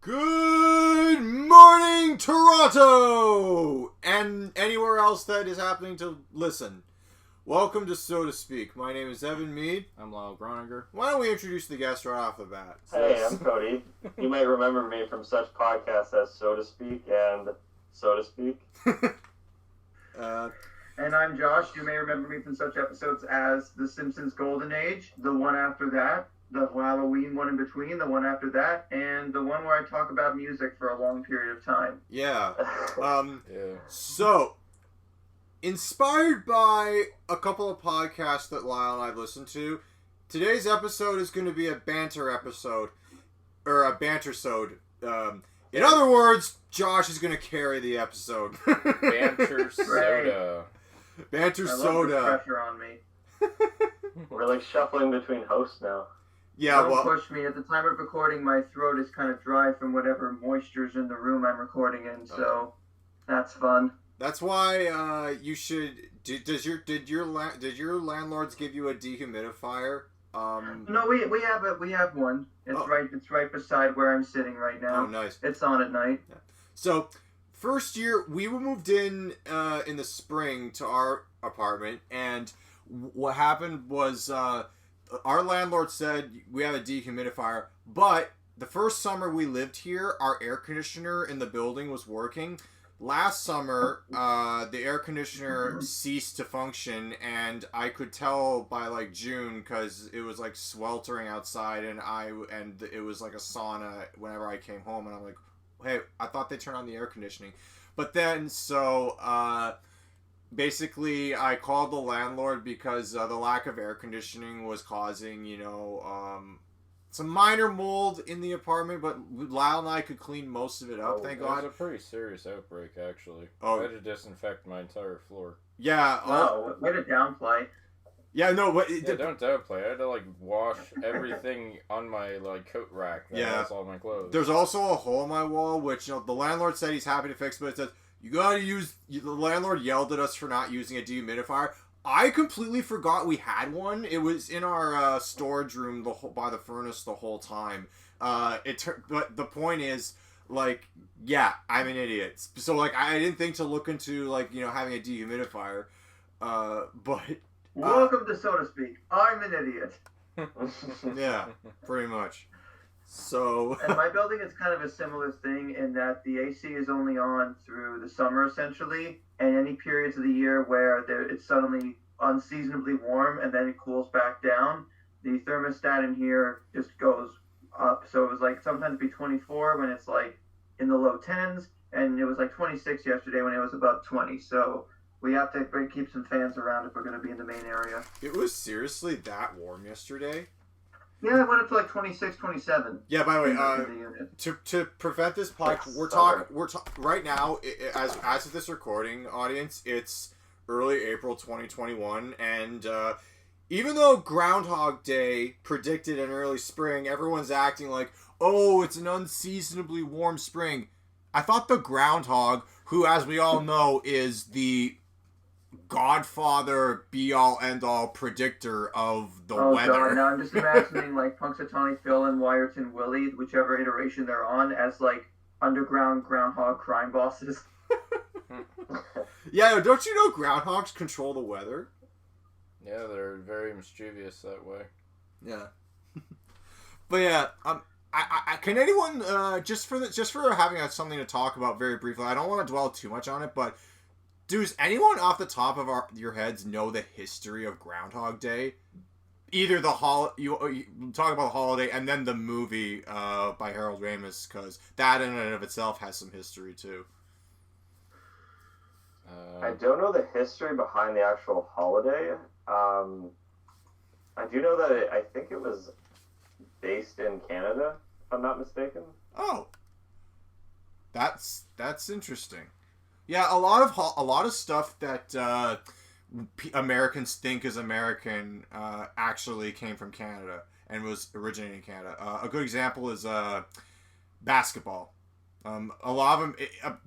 Good morning, Toronto! And anywhere else that is happening to listen. Welcome to So to Speak. My name is Evan Mead. I'm Lyle Groninger. Why don't we introduce the guest right off the bat? Hey, I'm Cody. You may remember me from such podcasts as So to Speak and So to Speak. And I'm Josh. You may remember me from such episodes as The Simpsons Golden Age, the one after that, the Halloween one in between, the one after that, and the one where I talk about music for a long period of time. Yeah. Yeah. So, inspired by a couple of podcasts that Lyle and I've listened to, today's episode is going to be a banter episode. Or a banter-sode. In other words, Josh is going to carry the episode. Banter soda. Banter I love soda. this pressure on me. We're like shuffling between hosts now. Yeah, Don't well, push me. At the time of recording, my throat is kind of dry from whatever moisture's in the room I'm recording in, so that's fun. that's why you should. Did your landlords give you a dehumidifier? No, we have one. It's right beside where I'm sitting right now. Oh, nice. It's on at night. So, first year we were moved in the spring to our apartment, and what happened was our landlord said we have a dehumidifier, but the first summer we lived here, our air conditioner in the building was working. Last summer, the air conditioner ceased to function, and I could tell by like June because it was like sweltering outside, and it was like a sauna whenever I came home, and I'm like, hey, I thought they turned on the air conditioning. But then, basically, I called the landlord because the lack of air conditioning was causing, some minor mold in the apartment, but Lyle and I could clean most of it up, thank God. It was a pretty serious outbreak, actually. Oh. I had to disinfect my entire floor. Yeah. Wow, way to downplay. Yeah, no, but... Don't downplay. I had to, wash everything on my, coat rack that has all my clothes. There's also a hole in my wall, which, the landlord said he's happy to fix, but it says, you gotta use... The landlord yelled at us for not using a dehumidifier. I completely forgot we had one. It was in our storage room by the furnace the whole time. But the point is, I'm an idiot. So, I didn't think to look into, having a dehumidifier. But... Welcome to So to Speak. I'm an idiot. Yeah, pretty much. So... And my building is kind of a similar thing in that the AC is only on through the summer, essentially, and any periods of the year where it's suddenly unseasonably warm and then it cools back down, the thermostat in here just goes up. So it was sometimes be 24 when it's in the low 10s, and it was 26 yesterday when it was about 20. So we have to keep some fans around if we're going to be in the main area. It was seriously that warm yesterday? Yeah, it went up to 26, 27. Yeah, by the way, to prevent this podcast, we're talking right now, as of this recording, audience, it's early April 2021, and even though Groundhog Day predicted an early spring, everyone's acting like, oh, it's an unseasonably warm spring. I thought the groundhog, who, as we all know, is the Godfather, be-all, end-all predictor of the weather. Oh, God, now I'm just imagining, Punxsutawney Phil and Wyerton Willie, whichever iteration they're on, as, underground groundhog crime bosses. Yeah, don't you know groundhogs control the weather? Yeah, they're very mischievous that way. Yeah. But yeah, I can anyone, just for having something to talk about very briefly, I don't want to dwell too much on it, but does anyone off the top of your heads know the history of Groundhog Day? Either you talk about the holiday and then the movie by Harold Ramis, because that in and of itself has some history too. I don't know the history behind the actual holiday. I do know that I think it was based in Canada, if I'm not mistaken. Oh, that's interesting. Yeah, a lot of stuff that Americans think is American actually came from Canada and was originated in Canada. A good example is basketball. A lot of them.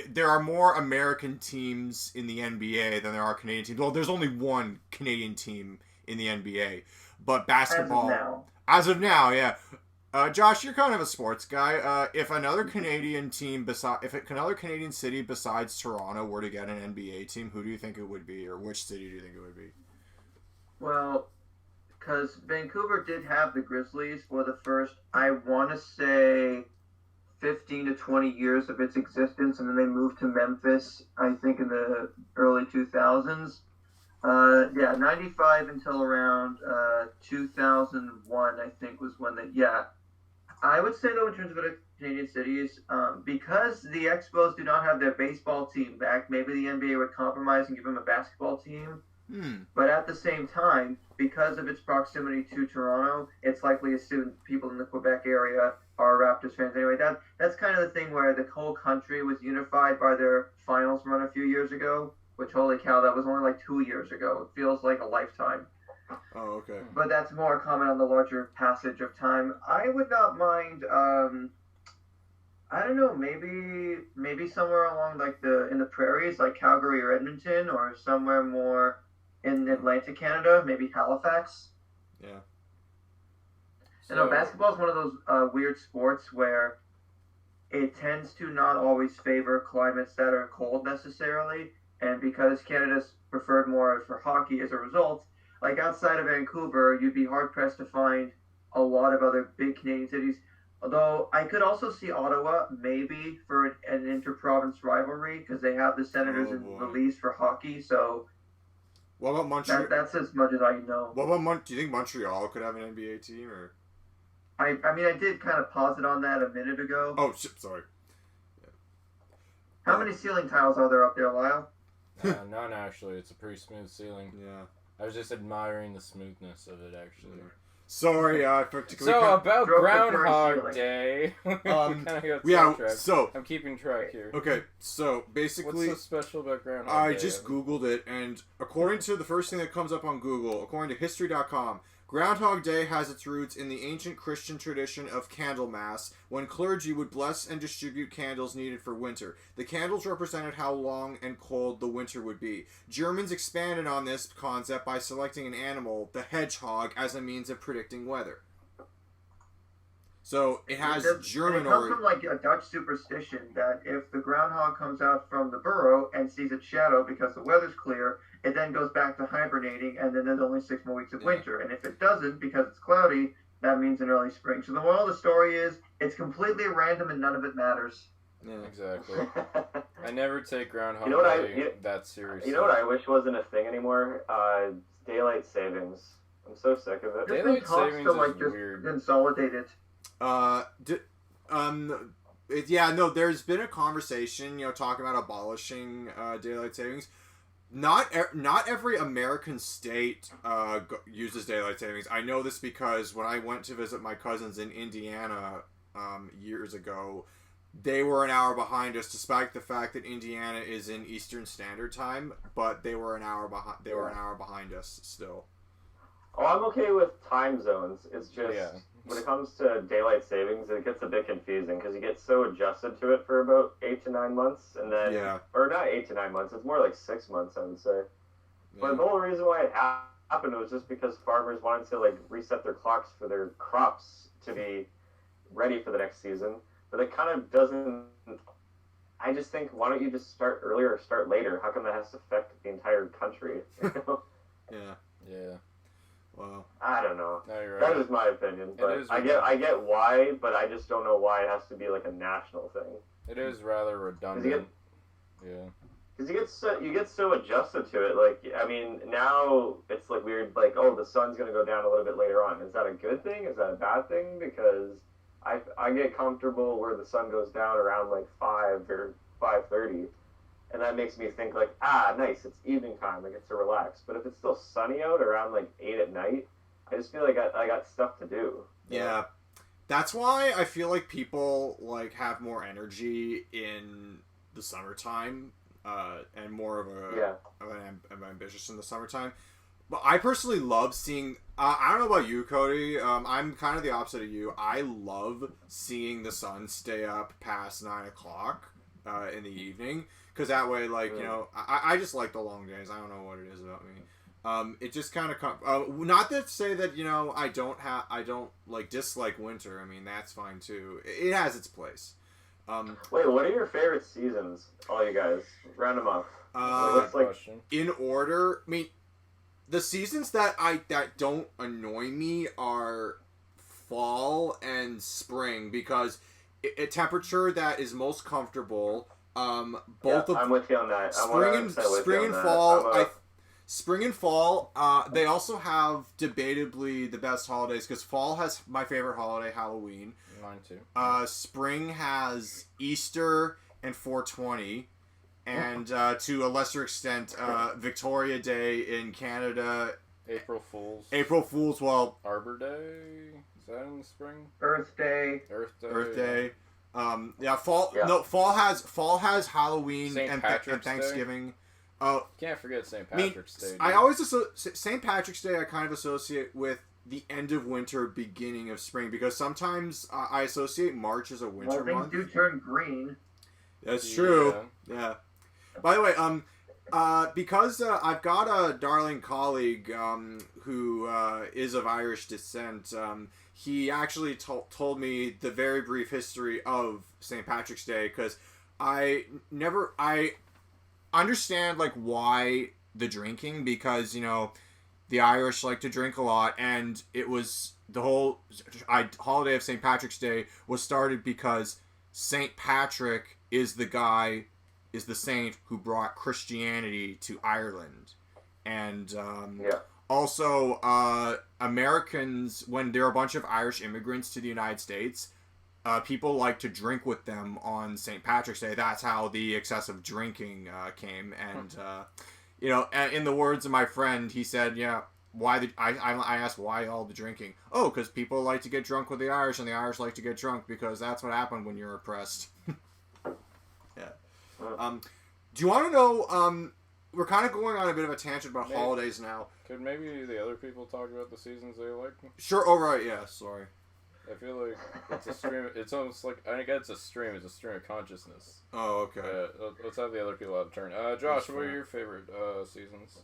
There are more American teams in the NBA than there are Canadian teams. Well, there's only one Canadian team in the NBA, but basketball. As of now, yeah. Josh, you're kind of a sports guy. If another Canadian team another Canadian city besides Toronto were to get an NBA team, who do you think it would be, or which city do you think it would be? Well, because Vancouver did have the Grizzlies for the first, I want to say, 15 to 20 years of its existence, and then they moved to Memphis, I think, in the early 2000s. 95 until around 2001, I think, was when I would say, though, in terms of other Canadian cities, because the Expos do not have their baseball team back, maybe the NBA would compromise and give them a basketball team. But at the same time, because of its proximity to Toronto, it's likely assumed people in the Quebec area are Raptors fans anyway. That's kind of the thing where the whole country was unified by their finals run a few years ago, which, holy cow, that was only like 2 years ago. It feels like a lifetime. Oh, okay. But that's more a comment on the larger passage of time. I would not mind, I don't know, maybe somewhere along like in the prairies, like Calgary or Edmonton, or somewhere more in Atlantic Canada, maybe Halifax. Yeah. Basketball is one of those weird sports where it tends to not always favor climates that are cold necessarily, and because Canada's preferred more for hockey as a result, like outside of Vancouver, you'd be hard pressed to find a lot of other big Canadian cities. Although I could also see Ottawa maybe for an inter-province rivalry because they have the Senators in the Leafs for hockey. So what about Montreal? That's as much as I know. What about do you think Montreal could have an NBA team or? I mean, I did kind of pause it on that a minute ago. Oh, sorry. Yeah. How many ceiling tiles are there up there, Lyle? None, actually. It's a pretty smooth ceiling. Yeah. I was just admiring the smoothness of it, actually. Sorry, so about Groundhog Day. So I'm keeping track here. Okay, so basically, what's so special about Groundhog Day? I just Googled it, and according to the first thing that comes up on Google, according to History.com, Groundhog Day has its roots in the ancient Christian tradition of Candlemas, when clergy would bless and distribute candles needed for winter. The candles represented how long and cold the winter would be. Germans expanded on this concept by selecting an animal, the hedgehog, as a means of predicting weather. So it has German origin. It comes from like a Dutch superstition that if the groundhog comes out from the burrow and sees its shadow because the weather's clear, it then goes back to hibernating, and then there's only 6 more weeks of winter. And if it doesn't, because it's cloudy, that means an early spring. So the moral of the story is, it's completely random and none of it matters. Yeah, exactly. I never take Groundhog Day that seriously. You know what I wish wasn't a thing anymore? Daylight savings. I'm so sick of it. Daylight savings is weird. Consolidate it. There's been a conversation, talking about abolishing daylight savings. Not every American state uses daylight savings. I know this because when I went to visit my cousins in Indiana years ago, they were an hour behind us, despite the fact that Indiana is in Eastern Standard Time. But they were an hour behind. They were an hour behind us still. Oh, I'm okay with time zones. It's just when it comes to daylight savings, it gets a bit confusing because you get so adjusted to it for about 8 to 9 months, and then or not 8 to 9 months. It's more like 6 months, I would say. Yeah. But the whole reason why it happened was just because farmers wanted to like reset their clocks for their crops to be ready for the next season. But it kind of doesn't. I just think, why don't you just start earlier or start later? How come that has to affect the entire country? Yeah. Wow. I don't know. No, you're right. That is my opinion. But I get why, but I just don't know why it has to be like a national thing. It is rather redundant. Because you get so adjusted to it. Like, I mean, now it's like weird. Like, oh, the sun's gonna go down a little bit later on. Is that a good thing? Is that a bad thing? Because I get comfortable where the sun goes down around like 5 or 5:30. And that makes me think like, nice, it's evening time, I get to relax. But if it's still sunny out around like 8 at night, I just feel like I got stuff to do. Yeah. That's why I feel like people like have more energy in the summertime, and more of an ambitious in the summertime. But I personally love seeing. I don't know about you, Cody. I'm kind of the opposite of you. I love seeing the sun stay up past 9 o'clock in the evening, because that way, like, you know, I just like the long days. I don't know what it is about me. It just kind of not to say that, you know, I don't like dislike winter. I mean, that's fine too. It has its place. Wait, what are your favorite seasons? All you guys, round them up. Like, in order. I mean, the seasons that don't annoy me are fall and spring, because a temperature that is most comfortable. I'm with you on that. Spring and fall. They also have debatably the best holidays, because fall has my favorite holiday, Halloween. Mine too. Spring has Easter and 420. And to a lesser extent, Victoria Day in Canada. April Fools. Well, Arbor Day. Is that in the spring? Earth Day. Fall. Yeah. No, fall has Halloween and Thanksgiving. Oh, can't forget St. Patrick's Day. I always St. Patrick's Day. I kind of associate with the end of winter, beginning of spring, because sometimes I associate March as a winter month. Things do turn green. That's true. Yeah. By the way, because I've got a darling colleague who is of Irish descent, he actually told me the very brief history of St. Patrick's Day, because I understand, like, why the drinking, because, you know, the Irish like to drink a lot, and it was the whole holiday of St. Patrick's Day was started because St. Patrick is the saint who brought Christianity to Ireland. And also Americans, when there are a bunch of Irish immigrants to the United States, people like to drink with them on St. Patrick's Day. That's how the excessive drinking came. And you know, in the words of my friend, he said, "Yeah, I asked why all the drinking? Oh, because people like to get drunk with the Irish, and the Irish like to get drunk because that's what happened when you're oppressed." Yeah. Do you want to know? We're kind of going on a bit of a tangent about holidays now. Could maybe the other people talk about the seasons they like? Sure. Oh, right. Yeah. Sorry. I feel like it's a stream. It's almost like, I guess it's a stream. It's a stream of consciousness. Oh, okay. Let's have the other people have a turn. Josh, what are your favorite seasons?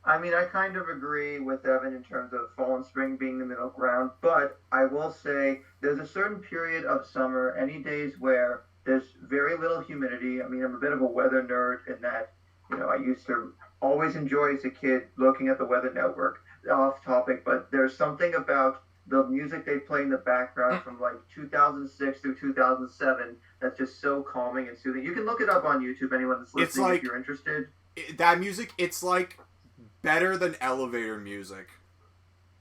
I mean, I kind of agree with Evan in terms of fall and spring being the middle ground, but I will say there's a certain period of summer, any days where there's very little humidity. I mean, I'm a bit of a weather nerd in that, you know, I used to always enjoy as a kid looking at the Weather Network. Off topic, but there's something about the music they play in the background from like 2006 through 2007 that's just so calming and soothing. You can look it up on YouTube, anyone that's listening, if you're interested. That music, it's like better than elevator music.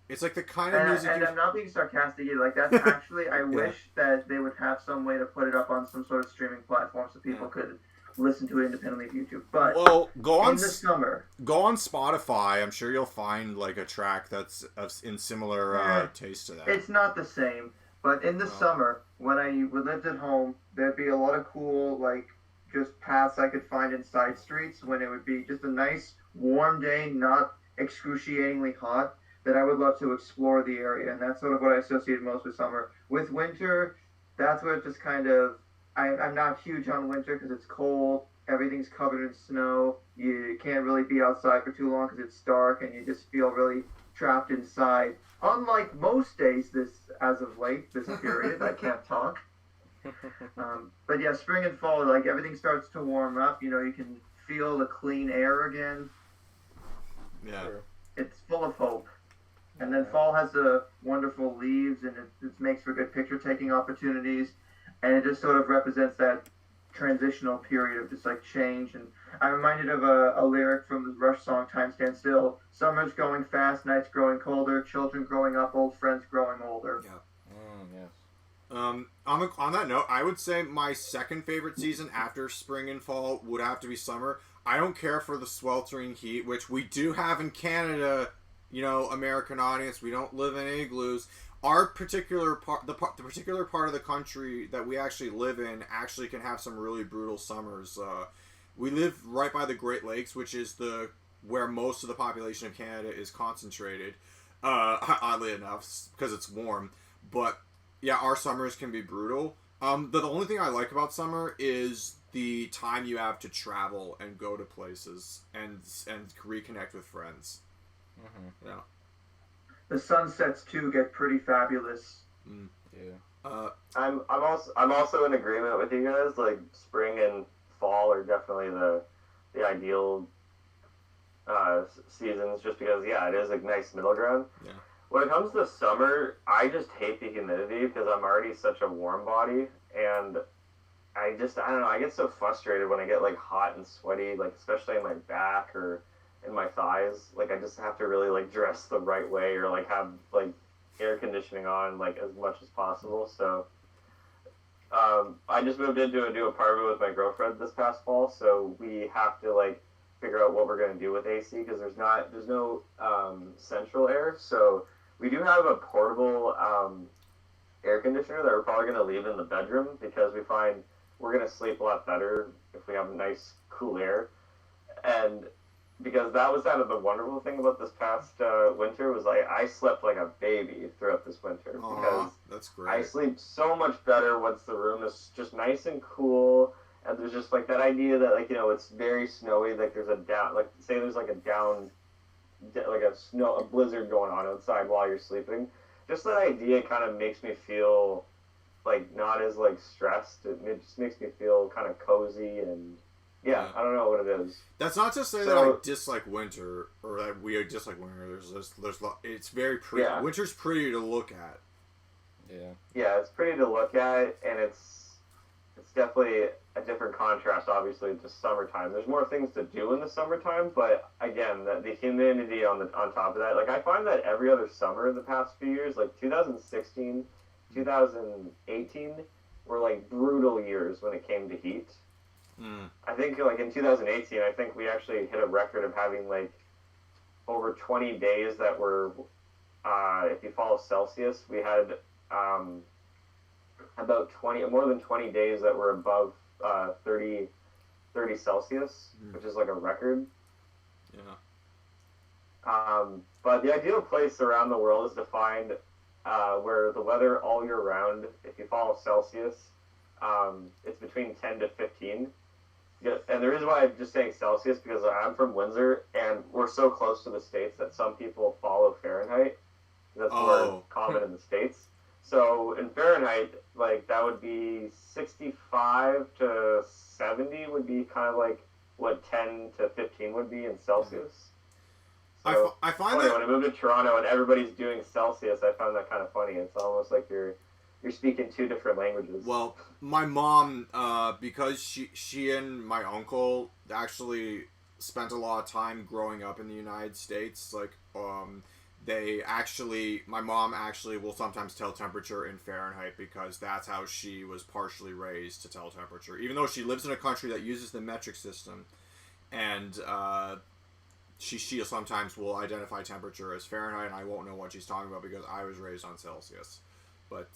It's like the kind of music. And I'm not being sarcastic either. Like, that's actually, I wish that they would have some way to put it up on some sort of streaming platform so people could listen to it independently of YouTube. But go on in the summer, go on Spotify. I'm sure you'll find like a track that's in similar taste to that. It's not the same, but in the summer when I lived at home, there'd be a lot of cool like just paths I could find in side streets when it would be just a nice warm day, not excruciatingly hot, that I would love to explore the area, and that's sort of what I associate most with summer. With winter, that's where it just kind of, I'm not huge on winter because it's cold, everything's covered in snow, you can't really be outside for too long because it's dark, and you just feel really trapped inside. Unlike most days as of late, this period, I can't talk. But yeah, spring and fall, like everything starts to warm up, you know, you can feel the clean air again. Yeah. It's full of hope. And then fall has the wonderful leaves, and it makes for good picture-taking opportunities. And it just sort of represents that transitional period of just like change. And I'm reminded of a lyric from the Rush song "Time Stand Still." Summer's going fast, nights growing colder, children growing up, old friends growing older. Yeah. Yes. On that note, I would say my second favorite season after spring and fall would have to be summer. I don't care for the sweltering heat, which we do have in Canada. You know, American audience, we don't live in igloos. Our particular part, the particular part of the country that we actually live in, actually can have some really brutal summers. We live right by the Great Lakes, which is the where most of the population of Canada is concentrated, oddly enough, because it's warm. But yeah, our summers can be brutal. The only thing I like about summer is the time you have to travel and go to places and reconnect with friends. Mm-hmm. Yeah. The sunsets too get pretty fabulous. Yeah. I'm also in agreement with you guys. Like spring and fall are definitely the ideal seasons, just because it is a nice middle ground. Yeah. When it comes to summer, I just hate the humidity because I'm already such a warm body, and I don't know, I get so frustrated when I get like hot and sweaty, like especially in my back or in my thighs. Like I just have to really like dress the right way or like have like air conditioning on like as much as possible. So I just moved into a new apartment with my girlfriend this past fall, so we have to like figure out what we're going to do with AC because there's no central air. So we do have a portable air conditioner that we're probably going to leave in the bedroom because we find we're going to sleep a lot better if we have nice cool air. And because that was kind of the wonderful thing about this past winter was like I slept like a baby throughout this winter because that's great. I sleep so much better once the room is just nice and cool. And there's just like that idea that like it's very snowy, like there's a down, like say there's like a blizzard going on outside while you're sleeping. Just that idea kind of makes me feel like not as like stressed. It just makes me feel kind of cozy and I don't know what it is. That's not to say that I dislike winter or that we dislike winter. It's very pretty. Yeah. Winter's pretty to look at. Yeah, it's pretty to look at, and it's definitely a different contrast, obviously, to summertime. There's more things to do in the summertime, but again, the humidity on top of that, like I find that every other summer in the past few years, like 2016, 2018, were like brutal years when it came to heat. I think like in 2018, I think we actually hit a record of having like over 20 days that were, if you follow Celsius, we had about more than 20 days that were above 30 Celsius, which is like a record. But the ideal place around the world is to find where the weather all year round, if you follow Celsius, it's between 10 to 15. And the reason why I'm just saying Celsius because I'm from Windsor and we're so close to the States that some people follow Fahrenheit. That's more common in the States. So in Fahrenheit, like that would be 65 to 70 would be kind of like what 10 to 15 would be in Celsius. So I find that when I moved to Toronto and everybody's doing Celsius, I found that kind of funny. It's almost like you're speaking two different languages. Well, my mom, because she and my uncle actually spent a lot of time growing up in the United States, like my mom actually will sometimes tell temperature in Fahrenheit because that's how she was partially raised to tell temperature. Even though she lives in a country that uses the metric system, and she sometimes will identify temperature as Fahrenheit, and I won't know what she's talking about because I was raised on Celsius. But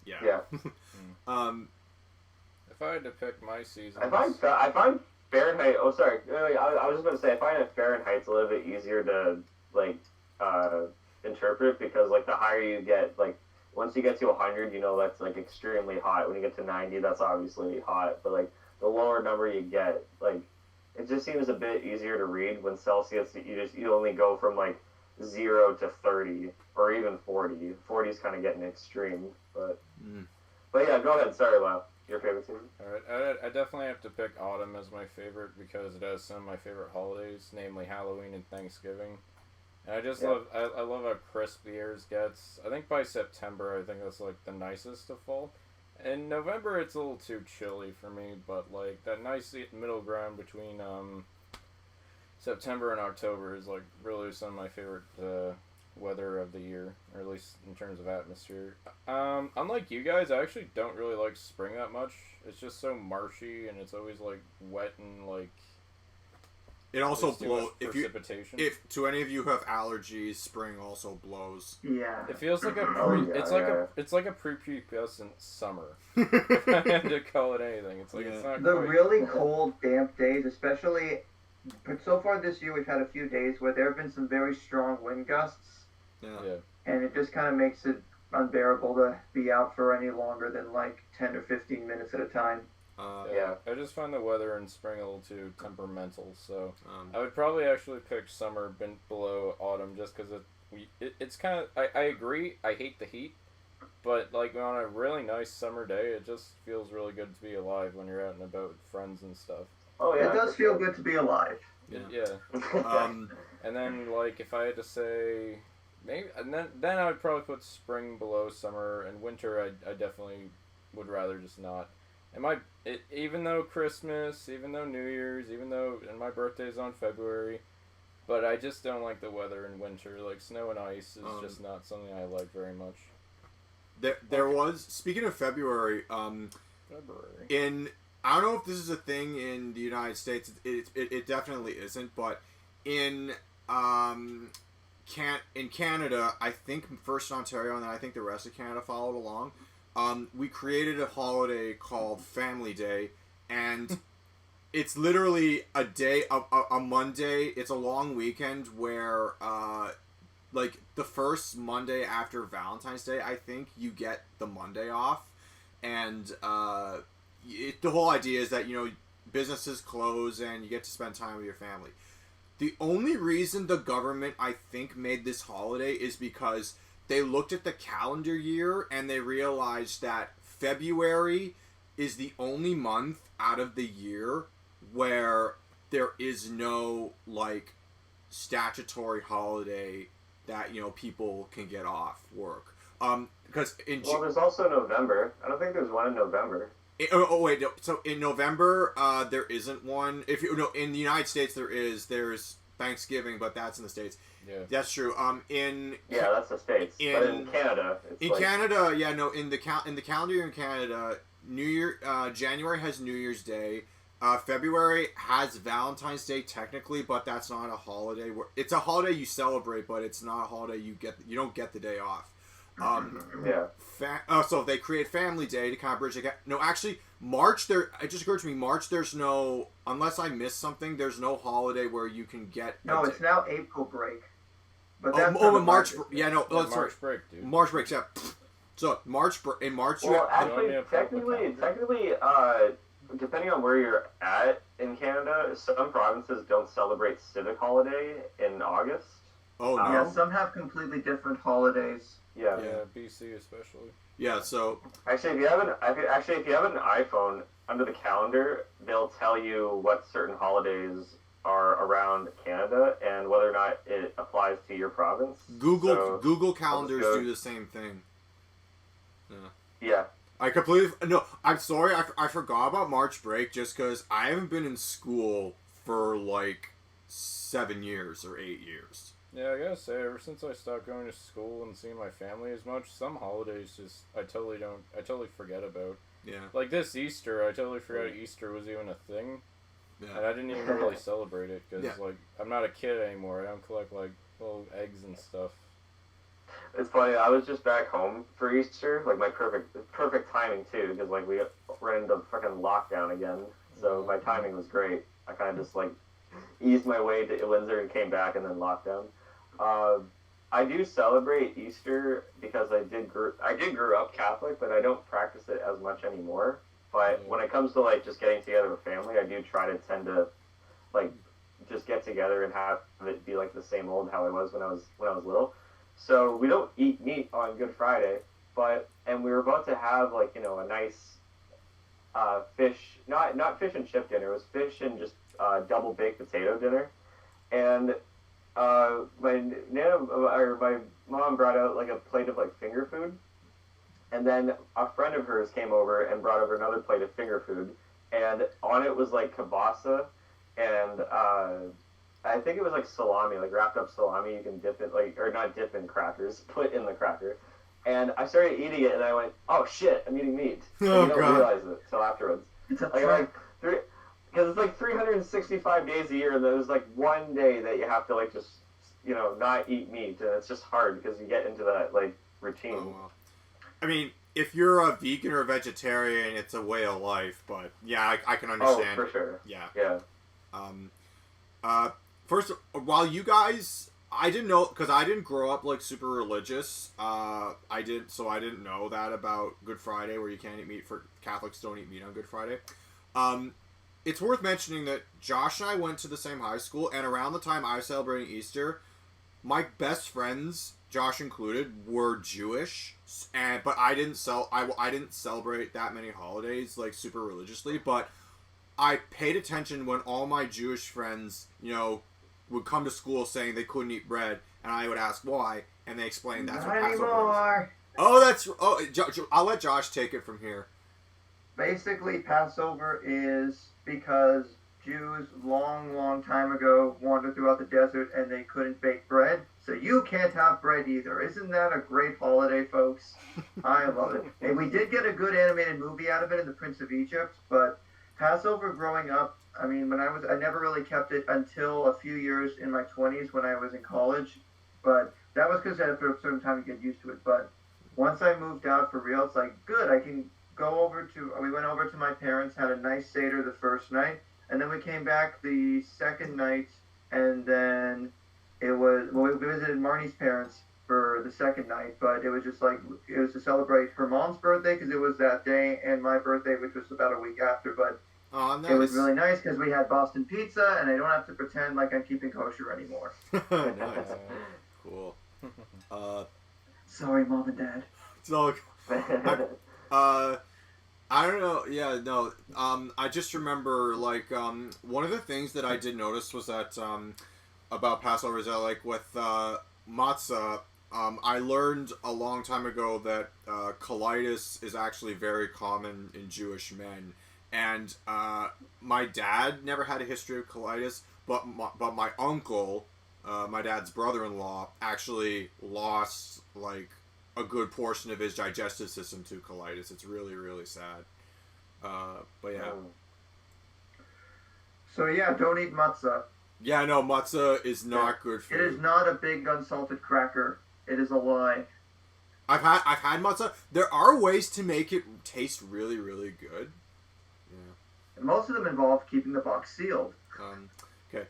yeah. If I had to pick my season, I find Fahrenheit. Oh, sorry. I was just going to say I find that Fahrenheit's a little bit easier to like interpret because like the higher you get, like once you get to 100, that's like extremely hot. When you get to 90, that's obviously hot. But like the lower number you get, like it just seems a bit easier to read. When Celsius, you only go from like 0 to 30 or even 40. 40 is kind of getting extreme, but yeah, go ahead. Sorry, Lyle. Your favorite season? All right, I definitely have to pick autumn as my favorite because it has some of my favorite holidays, namely Halloween and Thanksgiving. And I just love how crisp the air gets. I think by September, I think that's like the nicest of fall. In November, it's a little too chilly for me, but like that nice middle ground between September and October is like really some of my favorite weather of the year, or at least in terms of atmosphere. Unlike you guys, I actually don't really like spring that much. It's just so marshy and it's always like wet and like. It also blows. If to any of you who have allergies, spring also blows. Yeah. It feels like it's like a prepubescent summer. If I had to call it anything, it's like it's not the quite... really cold, damp days, especially But so far this year, we've had a few days where there have been some very strong wind gusts. Yeah. And it just kind of makes it unbearable to be out for any longer than like 10 or 15 minutes at a time. Yeah. I just find the weather in spring a little too temperamental, so I would probably actually pick summer below autumn just because it's kind of... I agree, I hate the heat, but like on a really nice summer day, it just feels really good to be alive when you're out and about with friends and stuff. Oh, yeah. It does feel good to be alive. Yeah. And then, like, if I had to say... Maybe, and then I would probably put spring below summer, and winter I definitely would rather just not. And even though Christmas, even though New Year's, and my birthday's on February, but I just don't like the weather in winter. Like, snow and ice is just not something I like very much. There was, speaking of February, I don't know if this is a thing in the United States. It definitely isn't, but in Canada, I think first in Ontario, and then I think the rest of Canada followed along. We created a holiday called Family Day, and it's literally a day, a Monday. It's a long weekend where, like, the first Monday after Valentine's Day, I think you get the Monday off, and the whole idea is that, you know, businesses close and you get to spend time with your family. The only reason the government, I think, made this holiday is because they looked at the calendar year and they realized that February is the only month out of the year where there is no, like, statutory holiday that, you know, people can get off work. Because there's also November. I don't think there's one in November. Wait. No, so in November, there isn't one. In the United States, there's Thanksgiving, but that's in the States. Yeah, that's true. That's the States. But in Canada, Canada, yeah, no. In the calendar year in Canada, January has New Year's Day. February has Valentine's Day technically, but that's not a holiday. It's a holiday you celebrate, but it's not a holiday you don't get the day off. So they create Family Day to kind of bridge the gap. No, actually, March, it just occurred to me, March, there's no, unless I missed something, there's no holiday where you can get... No, it's now April break. But that's March, March break, dude. March breaks, yeah. So, in March... Well, actually, technically, depending on where you're at in Canada, some provinces don't celebrate civic holiday in August. Oh, no? Yeah, some have completely different holidays. Yeah, BC especially. Yeah, so actually, if you have an iPhone, under the calendar, they'll tell you what certain holidays are around Canada and whether or not it applies to your province. Google calendars do the same thing. Yeah. I'm sorry, I forgot about March break just because I haven't been in school for like 7 years or 8 years. Yeah, I gotta say, ever since I stopped going to school and seeing my family as much, some holidays I totally forget about. Yeah. Like this Easter, I totally forgot Easter was even a thing. Yeah. And I didn't even really celebrate it, because, like, I'm not a kid anymore. I don't collect, like, little eggs and stuff. It's funny, I was just back home for Easter, like, my perfect timing, too, because, like, we ran into fucking lockdown again, so my timing was great. I kind of just, like, eased my way to Windsor and came back and then lockdown. I do celebrate Easter because I did grow up Catholic, but I don't practice it as much anymore. But when it comes to, like, just getting together with family, I do tend to, like, just get together and have it be like the same old how I was when I was little. So we don't eat meat on Good Friday, and we were about to have, like, you know, a nice fish, not fish and chip dinner. It was fish and just double baked potato dinner, and my mom brought out, like, a plate of, like, finger food, and then a friend of hers came over and brought over another plate of finger food, and on it was, like, kielbasa, and I think it was, like, salami, like, wrapped up salami. You can dip it, like, or not dip in crackers, put in the cracker. And I started eating it, and I went, "Oh shit, I'm eating meat." And you don't realize it till afterwards. Because it's like 365 days a year, and there's, like, one day that you have to, like, just, you know, not eat meat, and it's just hard because you get into that, like, routine. Oh, well. I mean, if you're a vegan or a vegetarian, it's a way of life, but yeah, I can understand. Oh, for sure. Yeah. Yeah. First, while you guys, I didn't know, because I didn't grow up like super religious. I didn't know that about Good Friday, where you can't eat meat. For Catholics, don't eat meat on Good Friday. It's worth mentioning that Josh and I went to the same high school, and around the time I was celebrating Easter, my best friends, Josh included, were Jewish, but I didn't celebrate that many holidays like super religiously, but I paid attention when all my Jewish friends, would come to school saying they couldn't eat bread, and I would ask why, and they explained that's what Passover is. I'll let Josh take it from here. Basically, Passover is because Jews long time ago wandered throughout the desert and they couldn't bake bread, so you can't have bread either. Isn't that a great holiday, folks? I love it. And we did get a good animated movie out of it in The Prince of Egypt, but Passover growing up, I mean, I never really kept it until a few years in my 20s when I was in college, but that was because after a certain time you get used to it. But once I moved out for real, it's like, good, I can we went over to my parents, had a nice Seder the first night, and then we came back the second night, and then we visited Marnie's parents for the second night, but it was just like, it was to celebrate her mom's birthday, because it was that day, and my birthday, which was about a week after, but nice. It was really nice, because we had Boston pizza, and I don't have to pretend like I'm keeping kosher anymore. Nice. Cool. Sorry, Mom and Dad. So, I don't know. Yeah, no. I just remember, like, one of the things that I did notice was that, about Passover is that, like, with, matzah, I learned a long time ago that, colitis is actually very common in Jewish men. And, my dad never had a history of colitis, but my uncle, my dad's brother-in-law, actually lost, like, a good portion of his digestive system to colitis. It's really, really sad. But yeah. So yeah, don't eat matzah. Yeah, no, matzah is not good for you. It is not a big unsalted cracker. It is a lie. I've had matzah. There are ways to make it taste really, really good. Yeah. And most of them involve keeping the box sealed. Okay.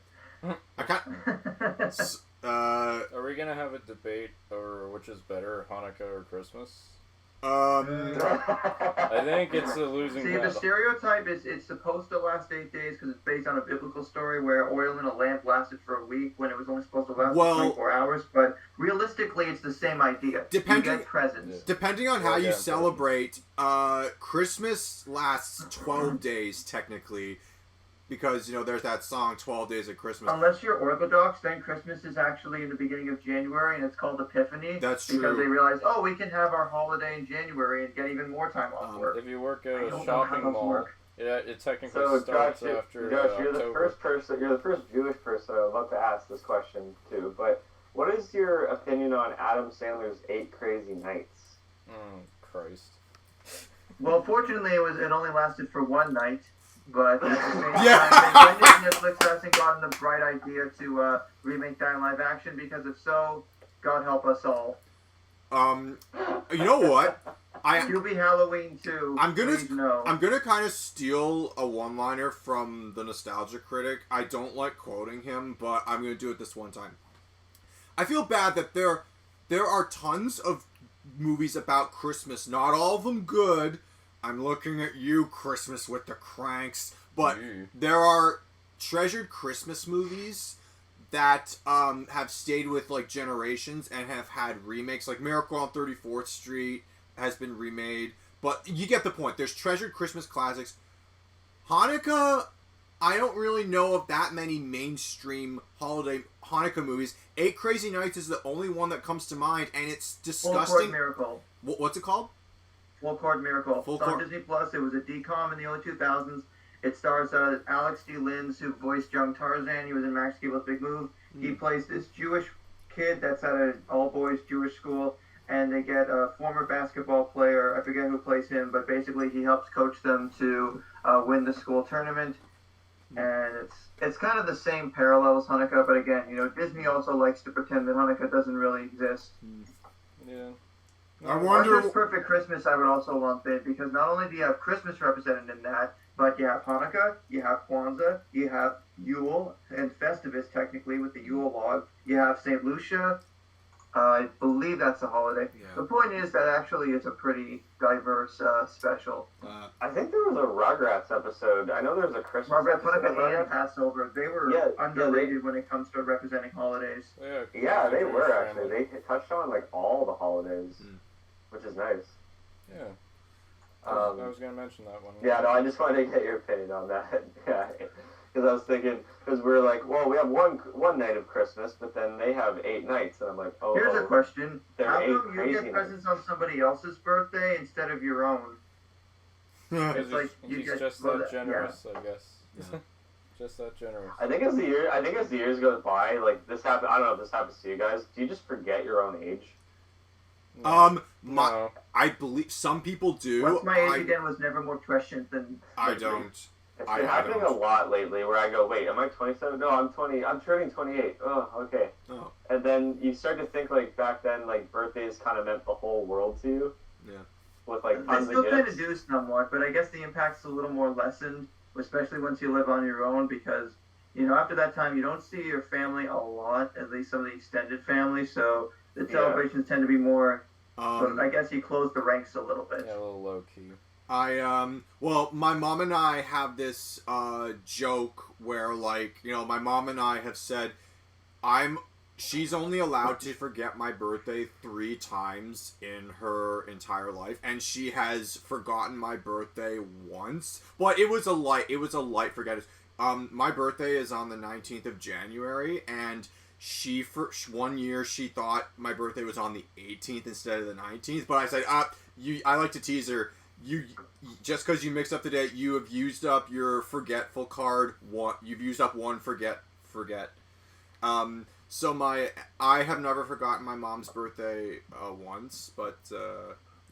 I can't. Are we gonna have a debate over which is better, Hanukkah or Christmas? I think it's a losing battle. The stereotype is it's supposed to last 8 days because it's based on a biblical story where oil in a lamp lasted for a week when it was only supposed to last 24 hours. But realistically, it's the same idea. You get presents. Depending on how you celebrate, Christmas lasts 12 days technically. Because, there's that song, 12 Days of Christmas. Unless you're Orthodox, then Christmas is actually in the beginning of January, and it's called Epiphany. That's true. Because they realize, we can have our holiday in January and get even more time off work. If you work at a shopping mall, it technically starts after Josh, you're October. You're the first Jewish person I would love to ask this question to, but what is your opinion on Adam Sandler's 8 Crazy Nights? Christ. Well, fortunately, it only lasted for one night. But at the same time, Netflix hasn't gotten the bright idea to remake that in live action, because if so, God help us all. You know what? Hubie Halloween 2. I'm gonna kind of steal a one-liner from the Nostalgia Critic. I don't like quoting him, but I'm gonna do it this one time. I feel bad that there are tons of movies about Christmas, not all of them good. I'm looking at you, Christmas with the Cranks. But there are treasured Christmas movies that have stayed with, like, generations and have had remakes. Like Miracle on 34th Street has been remade. But you get the point. There's treasured Christmas classics. Hanukkah, I don't really know of that many mainstream holiday Hanukkah movies. 8 Crazy Nights is the only one that comes to mind, and it's disgusting. Full Court Miracle. What's it called? Full Court Miracle. It's on Disney Plus. It was a DCOM in the early 2000s. It stars Alex D. Linz, who voiced young Tarzan. He was in Max Keeble's Big Move. He plays this Jewish kid that's at an all-boys Jewish school, and they get a former basketball player. I forget who plays him, but basically he helps coach them to win the school tournament. And it's kind of the same parallel as Hanukkah, but again, Disney also likes to pretend that Hanukkah doesn't really exist. Yeah. I wonder. Arthur's Perfect Christmas, I would also lump in, because not only do you have Christmas represented in that, but you have Hanukkah, you have Kwanzaa, you have Yule and Festivus, technically, with the Yule log. You have St. Lucia. I believe that's a holiday. Yeah. The point is that actually it's a pretty diverse special. I think there was a Rugrats episode. I know there's a Christmas Rugrats, episode. and Passover, they were underrated when it comes to representing holidays. Yeah, they were actually. They touched on like all the holidays, which is nice. Yeah. I was going to mention that one. Yeah, no, I just wanted to get your opinion on that. Yeah. Because I was thinking, because we're like, well, we have one night of Christmas, but then they have 8 nights, and I'm like, oh. Here's a question: how come you get nights. presents on somebody else's birthday instead of your own? It's like he's just that generous, I guess. Yeah. Just that generous. I think as the years go by, like this happen. I don't know if this happens to you guys. Do you just forget your own age? No. I believe some people do. What's my age again was never more prescient than. I don't. It's been happening a lot lately where I go, wait, am I 27? No, I'm 20. I'm turning 28. Oh, okay. Oh. And then you start to think like back then, like birthdays kind of meant the whole world to you. Yeah. With like They tons still of kind gifts. of do somewhat, but I guess the impact's a little more lessened, especially once you live on your own, because after that time you don't see your family a lot, at least some of the extended family. So the celebrations tend to be more. But I guess you close the ranks a little bit. Yeah, a little low key. Well, my mom and I have this joke where, like, my mom and I have said, she's only allowed to forget my birthday 3 times in her entire life, and she has forgotten my birthday once. But it was a light forget. My birthday is on the 19th of January, and for 1 year she thought my birthday was on the 18th instead of the 19th. But I said, I like to tease her. You just because you mixed up the date, you have used up your forgetful card. You've used up one forget. So I have never forgotten my mom's birthday once, but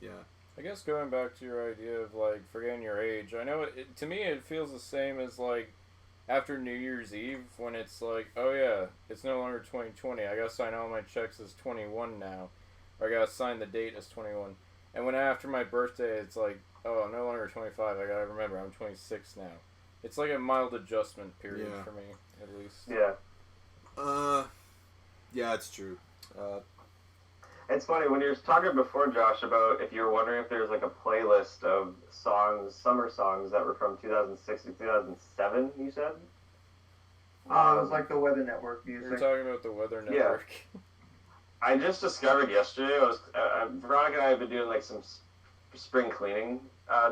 yeah. I guess going back to your idea of like forgetting your age, I know to me it feels the same as like after New Year's Eve when it's like, oh yeah, it's no longer 2020. I gotta sign all my checks as 21 now, or I gotta sign the date as 21. And when after my birthday, it's like, oh, I'm no longer 25. I gotta remember I'm 26 now. It's like a mild adjustment period for me, at least. Yeah. Yeah, it's true. It's funny when you were talking before, Josh, about if you were wondering if there's like a playlist of summer songs that were from 2006 to 2007. You said. It was like the Weather Network music. You're talking about the Weather Network. Yeah. I just discovered yesterday. Veronica and I have been doing like some spring cleaning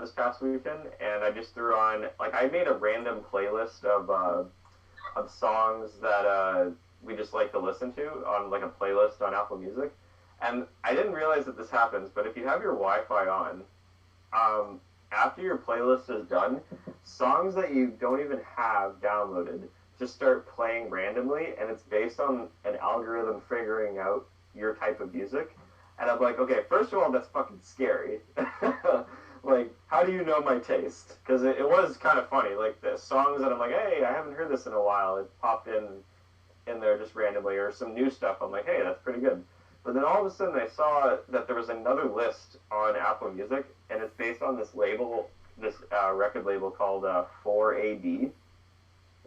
this past weekend, and I just threw on I made a random playlist of songs that we just like to listen to on like a playlist on Apple Music, and I didn't realize that this happens, but if you have your Wi-Fi on, after your playlist is done, songs that you don't even have downloaded just start playing randomly, and it's based on an algorithm figuring out your type of music. And I'm like, okay, first of all, that's fucking scary. Like, how do you know my taste? Because it was kind of funny. Like, the songs that I'm like, hey, I haven't heard this in a while. It popped in there just randomly. Or some new stuff. I'm like, hey, that's pretty good. But then all of a sudden I saw that there was another list on Apple Music, and it's based on this label, this record label called 4AD.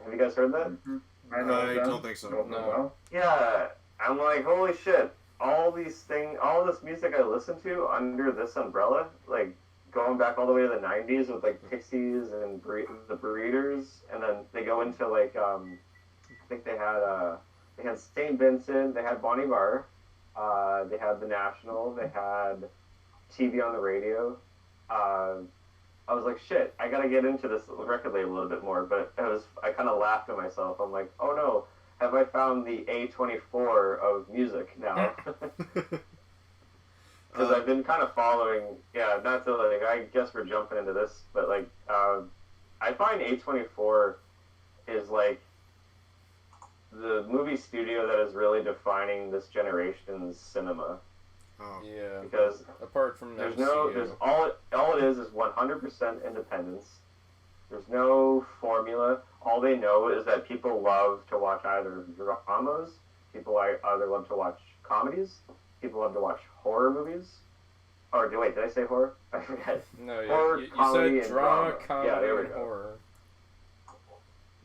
Have you guys heard that? Mm-hmm. I don't think so. No. Yeah. I'm like, holy shit. All this music I listen to under this umbrella, like, going back all the way to the 90s with, like, Pixies and the Breeders, and then they go into, like, I think they had St. Vincent, they had Bon Iver, they had The National, they had TV on the Radio. I was like, shit, I gotta get into this record label a little bit more, but I kind of laughed at myself. I'm like, oh no, have I found the A24 of music now? Because I've been kind of following, not to, like, I guess we're jumping into this, but, like, I find A24 is, like, the movie studio that is really defining this generation's cinema. Oh. Yeah. Because apart from all it is 100% independence. There's no formula. All they know is that people love to watch either dramas, people either love to watch comedies, people love to watch horror movies. Or wait, did I say horror? I forget. No, horror, you comedy, said drama, and comedy, yeah, there we and go. horror.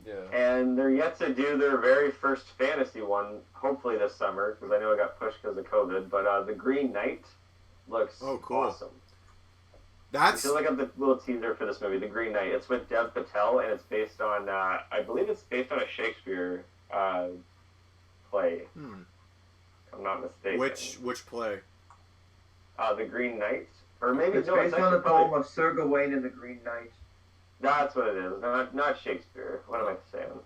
Yeah. And they're yet to do their very first fantasy one, hopefully this summer, because I know it got pushed because of COVID. But the Green Knight looks awesome. That's... You should look up the little teaser for this movie, The Green Knight. It's with Dev Patel, and it's based on, I believe it's based on a Shakespeare play. If I'm not mistaken. Which play? The Green Knight? Or maybe it's based on the poem of Sir Gawain and the Green Knight. That's what it is. Not Shakespeare. What am I saying?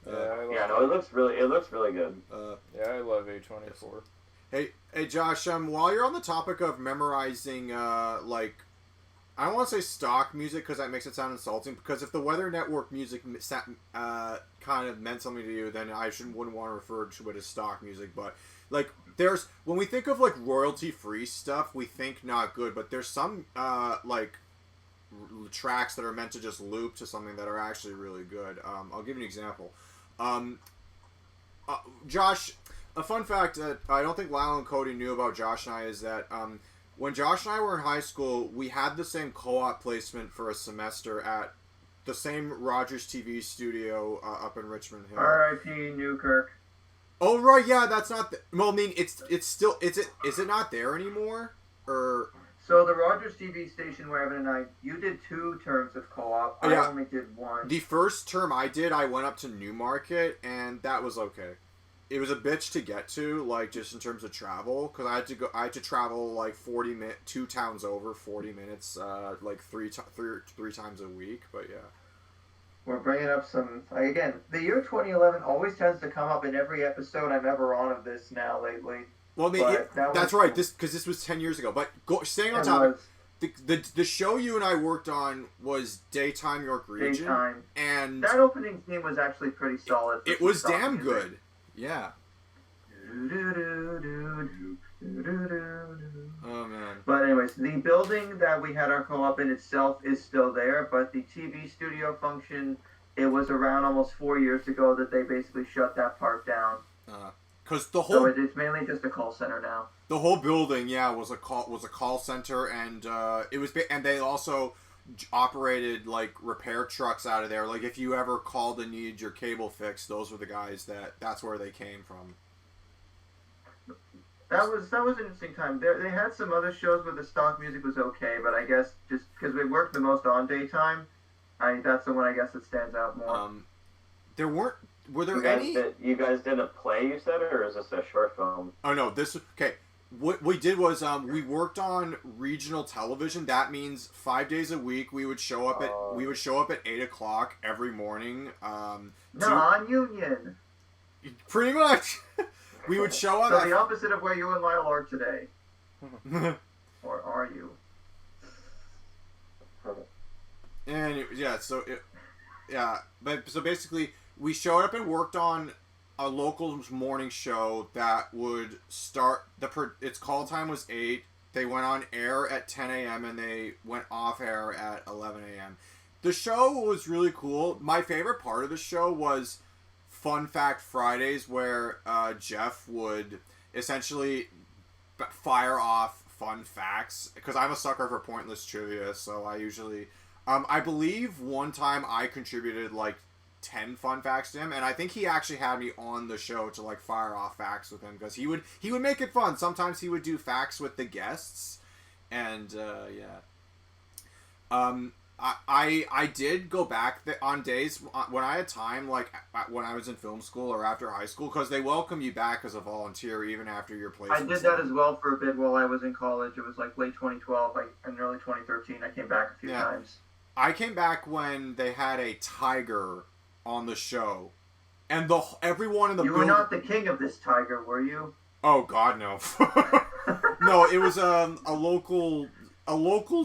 Yeah, it looks really good. Yeah, I love A24. Hey, Josh. While you're on the topic of memorizing, like, I don't want to say stock music because that makes it sound insulting. Because if the Weather Network music kind of meant something to you, then I wouldn't want to refer to it as stock music. But like, when we think of like royalty-free stuff, we think not good. But there's some like tracks that are meant to just loop to something that are actually really good. I'll give you an example. Josh, a fun fact that I don't think Lyle and Cody knew about Josh and I is that when Josh and I were in high school, we had the same co-op placement for a semester at the same Rogers TV studio up in Richmond Hill. R.I.P. Newkirk. Oh right, yeah, that's not. Well, I mean, it's still. Is it not there anymore? Or so the Rogers TV station where Evan and I, you did 2 terms of co-op. I only did 1. The first term I did, I went up to Newmarket, and that was okay. It was a bitch to get to, like, just in terms of travel, because I had to travel like 40 minutes, 2 towns over, 40 minutes, like three times a week. But yeah, we're bringing up some again. The year 2011 always tends to come up in every episode I'm ever on of this now lately. Well, I mean, that's right. Because this was 10 years ago. But staying on topic, the show you and I worked on was Daytime York Region. Daytime. And that opening theme was actually pretty solid. It was damn good. Yeah. Oh man. But anyways, the building that we had our co-op in itself is still there, but the TV studio function, it was around almost 4 years ago that they basically shut that part down. Because the whole, so it's mainly just a call center now. The whole building, was a call center, and and they also operated like repair trucks out of there. Like if you ever called and needed your cable fixed, those were the guys that's where they came from. That was an interesting time. They had some other shows where the stock music was okay, but I guess just because we worked the most on Daytime, that's the one I guess that stands out more. Were there any? You guys did a play, you said, or is this a short film? Oh no, okay. What we did was we worked on regional television. That means 5 days a week we would show up at 8:00 every morning. Non-union. Pretty much. We would show up. So the opposite of where you and Lyle are today. Or are you? And so basically we showed up and worked on a local morning show that would start its call time was 8. They went on air at 10 a.m. and they went off air at 11 a.m. The show was really cool. My favorite part of the show was Fun Fact Fridays, where Jeff would essentially fire off fun facts, because I'm a sucker for pointless trivia, so I usually I believe one time I contributed like 10 fun facts to him, and I think he actually had me on the show to like fire off facts with him, because he would make it fun. Sometimes he would do facts with the guests, and I did go back on days when I had time, like when I was in film school or after high school, because they welcome you back as a volunteer even after your placement. I did that as well for a bit while I was in college. It was like late 2012 and early 2013. I came back a few times. I came back when they had a tiger on the show, and everyone in the building... You were not the king of this tiger, were you? Oh God, no. No, it was a local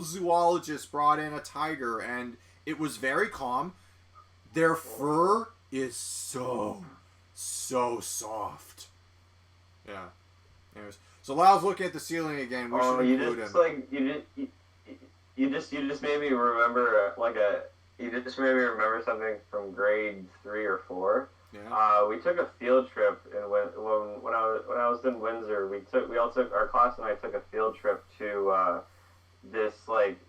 zoologist brought in a tiger, and it was very calm. Their fur is so soft. Yeah. Anyways, so Lyle's looking at the ceiling again. We should include him. You just made me remember something from grade 3 or 4. Yeah. We took a field trip, and when I was in Windsor, our class and I took a field trip to this, like,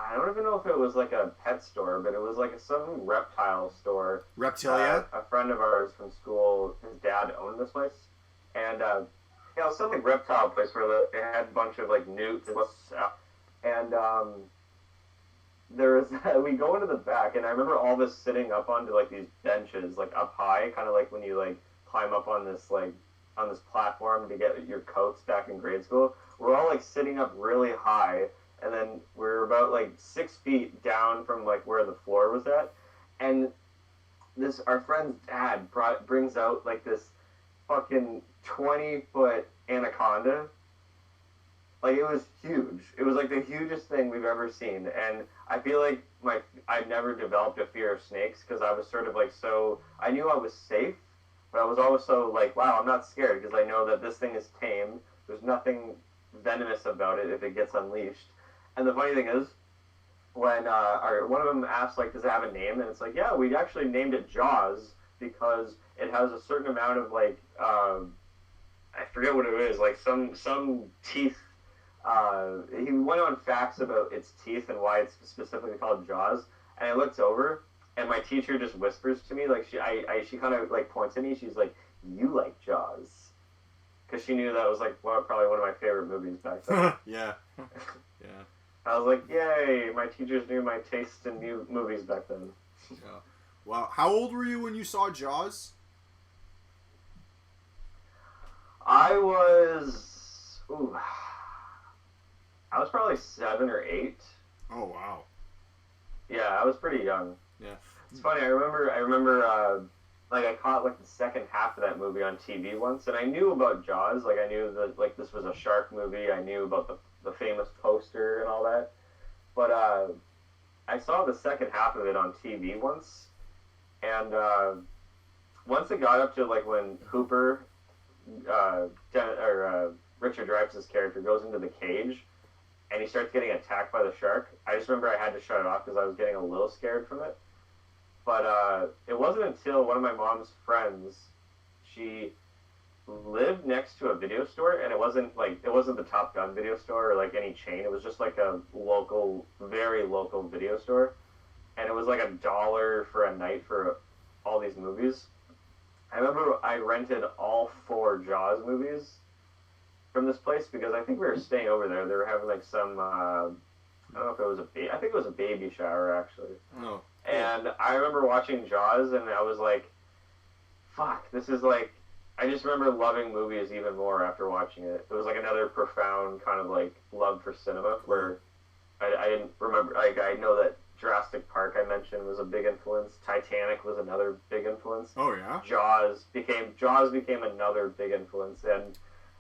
I don't even know if it was like a pet store, but it was like some reptile store. Reptilia? A friend of ours from school, his dad owned this place. And, some like reptile place where they had a bunch of like newts and stuff. And, we go into the back, and I remember all of us sitting up onto like these benches, like up high, kind of like when you like climb up on this platform to get your coats back in grade school. We're all like sitting up really high, and then we're about like 6 feet down from like where the floor was at, and our friend's dad brings out like this fucking 20-foot anaconda. Like, it was huge. It was like the hugest thing we've ever seen, and I feel like I've never developed a fear of snakes because I was sort of like I knew I was safe, but I was always so like, wow, I'm not scared because I know that this thing is tame. There's nothing venomous about it if it gets unleashed. And the funny thing is, when one of them asked, like, does it have a name? And it's like, yeah, we actually named it Jaws because it has a certain amount of, like, I forget what it is, like some teeth. He went on facts about its teeth and why it's specifically called Jaws. And I looked over, and my teacher just whispers to me, like, she kind of, like, points at me. She's like, you like Jaws. Because she knew that was, like, probably one of my favorite movies back then. Yeah. I was like, yay, my teachers knew my taste in new movies back then. Yeah. Wow. How old were you when you saw Jaws? I was probably 7 or 8. Oh, wow. Yeah, I was pretty young. Yeah. It's funny, I remember, like, I caught, like, the second half of that movie on TV once, and I knew about Jaws. Like, I knew that, like, this was a shark movie. I knew about the famous poster and all that. But, I saw the second half of it on TV once, and, once it got up to, like, when Hooper, Richard Dreyfuss's character goes into the cage, and he starts getting attacked by the shark, I just remember I had to shut it off because I was getting a little scared from it. But it wasn't until one of my mom's friends, she lived next to a video store, and it wasn't the Top Gun video store or like any chain. It was just like a local, very local video store, and it was like $1 for a night for all these movies. I remember I rented all 4 Jaws movies from this place because I think we were staying over there. They were having like some, I don't know if it was I think it was a baby shower actually. Oh. And I remember watching Jaws, and I was like, fuck, this is like, I just remember loving movies even more after watching it. It was like another profound kind of like love for cinema where I didn't remember, like, I know that Jurassic Park I mentioned was a big influence. Titanic was another big influence. Oh, yeah? Jaws became another big influence, and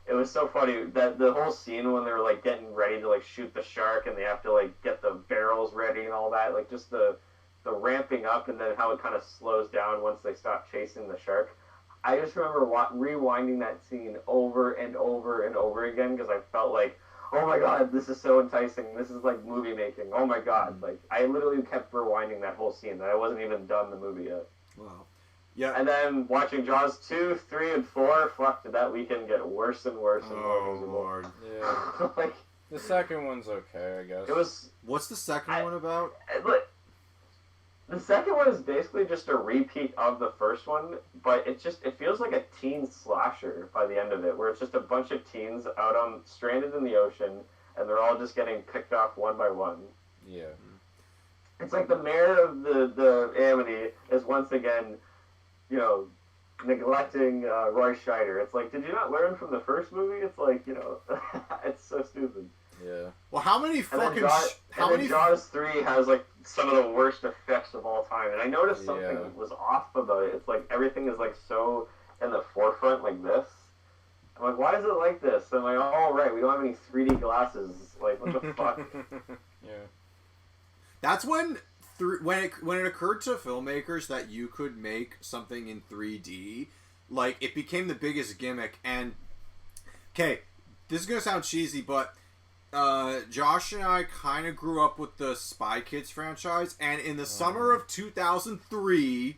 it was so funny that the whole scene when they're like getting ready to like shoot the shark and they have to like get the barrels ready and all that, like just the ramping up and then how it kind of slows down once they stop chasing the shark. I just remember rewinding that scene over and over and over again because I felt like, oh my god, this is so enticing. This is like movie making. Oh my god. Like, I literally kept rewinding that whole scene. That I wasn't even done the movie yet. Wow. Yeah. And then watching Jaws 2, 3, and 4, fuck, did that weekend get worse and worse and more miserable. Lord. Yeah. Like, the second one's okay, I guess. it was... What's the second one about? The second one is basically just a repeat of the first one, but it feels like a teen slasher by the end of it, where it's just a bunch of teens stranded in the ocean, and they're all just getting picked off one by one. Yeah. It's like the mayor of the Amity is once again, neglecting Roy Scheider. It's like, did you not learn from the first movie? It's like, it's so stupid. Yeah. Well, how many fucking... Jaws 3 has, like, some of the worst effects of all time. And I noticed something was off about it. It's like everything is, like, so in the forefront like this. I'm like, why is it like this? I'm like, oh, right, we don't have any 3D glasses. Like, what the fuck? Yeah. That's when it occurred to filmmakers that you could make something in 3D, like, it became the biggest gimmick. And, okay, this is going to sound cheesy, but... Josh and I kind of grew up with the Spy Kids franchise, and in the summer of 2003,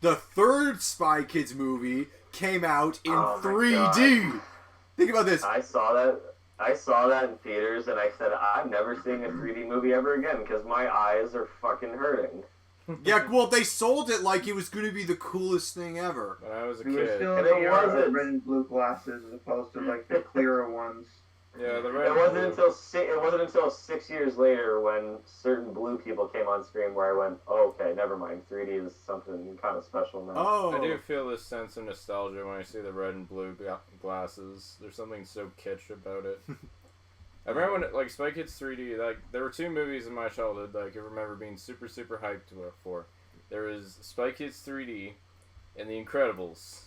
the third Spy Kids movie came out in 3D. Think about this. I saw that. I saw that in theaters, and I said, I'm never seeing a 3D movie ever again, because my eyes are fucking hurting. Yeah, well, they sold it like it was going to be the coolest thing ever. When I was a We were kid. still in the era of red and blue glasses as opposed to like the clearer ones. Yeah, the red. It wasn't until 6 years later when certain blue people came on screen where I went, oh, okay, never mind. 3D is something kind of special now. Oh, I do feel this sense of nostalgia when I see the red and blue glasses. There's something so kitsch about it. I remember when like Spy Kids 3D. Like there were two movies in my childhood that I can remember being super hyped for. There was Spy Kids 3D and The Incredibles.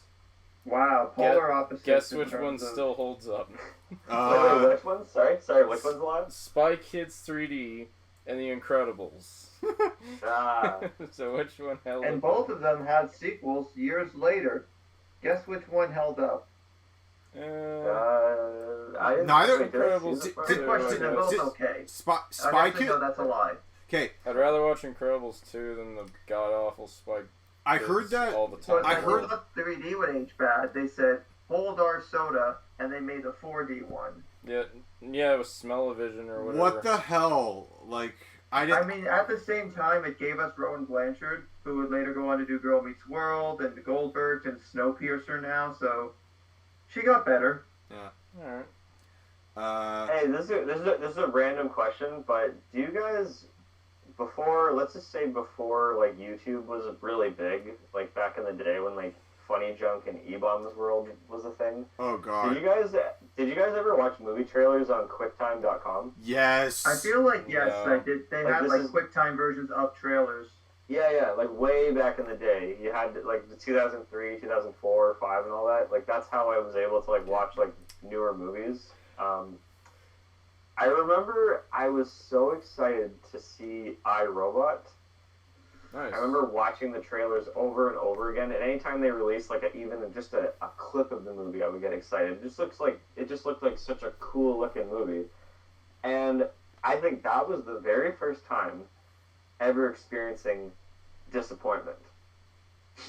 Wow, polar opposites. Guess which one still holds up? Wait, which one? Sorry, which one's alive? Spy Kids 3D and The Incredibles. So which one held up? And both of them had sequels years later. Guess which one held up? Neither. Incredibles. Good question. They're both okay. Spy Kids. No, that's a lie. Okay. I'd rather watch Incredibles 2 than the god awful Spy. I heard that all the time. I heard that 3D would age bad. They said hold our soda, and they made a 4D one. Yeah, it was Smell-O-Vision or whatever. What the hell? Like I mean, at the same time, it gave us Rowan Blanchard, who would later go on to do Girl Meets World and The Goldbergs and Snowpiercer now. So she got better. Yeah. All right. Hey, this is a random question, but do you guys let's just say before like YouTube was really big, like back in the day when like Funny Junk and E-Bombs World was a thing? Oh god. Did you guys ever watch movie trailers on QuickTime.com? Yes. I feel like yes, No. I did. They had like QuickTime versions of trailers. Yeah, like way back in the day. You had like the 2003, 2004, 5 and all that. Like that's how I was able to like watch like newer movies. I remember I was so excited to see iRobot. Nice. I remember watching the trailers over and over again, and anytime they released like even just a clip of the movie, I would get excited. It just looked like such a cool looking movie, and I think that was the very first time ever experiencing disappointment.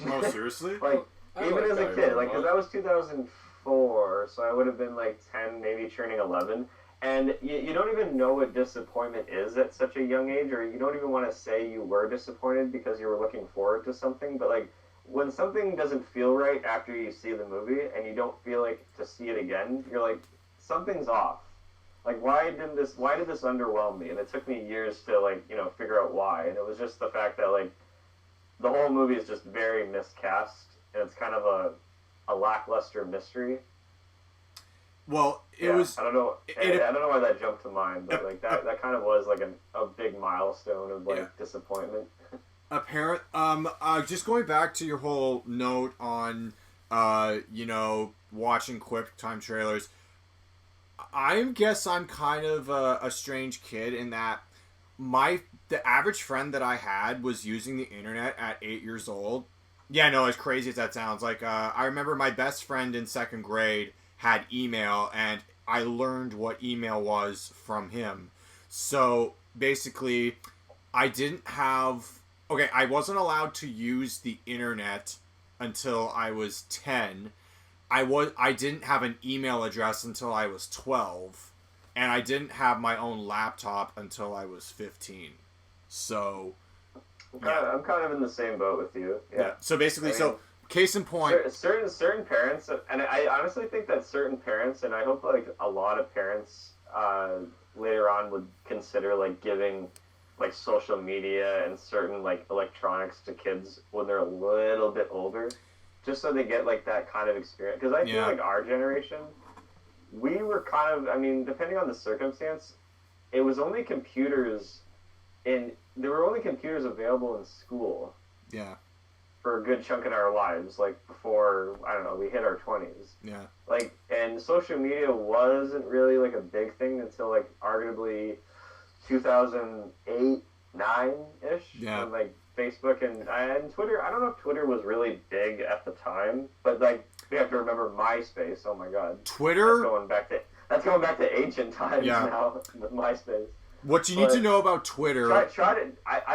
Oh, seriously? Like even as a kid, like because that was 2004, so I would have been like 10, maybe turning 11. And you don't even know what disappointment is at such a young age, or you don't even want to say you were disappointed because you were looking forward to something. But like when something doesn't feel right after you see the movie and you don't feel like to see it again, you're like, something's off. Like why did this underwhelm me? And it took me years to like, figure out why. And it was just the fact that like the whole movie is just very miscast, and it's kind of a lackluster mystery. Well, it was. I don't know. I don't know why that jumped to mind, but like that kind of was like a big milestone of like disappointment. Just going back to your whole note on, watching QuickTime trailers. I guess I'm kind of a strange kid in that the average friend that I had was using the internet at 8 years old. Yeah, no, as crazy as that sounds, like I remember my best friend in second grade had email, and I learned what email was from him. So basically, I wasn't allowed to use the internet until I was 10. I didn't have an email address until I was 12, and I didn't have my own laptop until I was 15. So I'm kind of in the same boat with you. Yeah. So basically, case in point, certain parents, and I honestly think that certain parents, and I hope like a lot of parents later on would consider like giving like social media and certain like electronics to kids when they're a little bit older, just so they get like that kind of experience. Because I feel like our generation, we were kind of, I mean, depending on the circumstance, it was only computers there were only computers available in school. Yeah. For a good chunk of our lives, like before, I don't know, we hit our 20s. Yeah. Like, and social media wasn't really like a big thing until like arguably 2008, 9-ish. Yeah. When, like Facebook and Twitter, I don't know if Twitter was really big at the time, but like we have to remember MySpace. Oh my God. Twitter. That's going back to ancient times now with MySpace. What you need to know about Twitter. I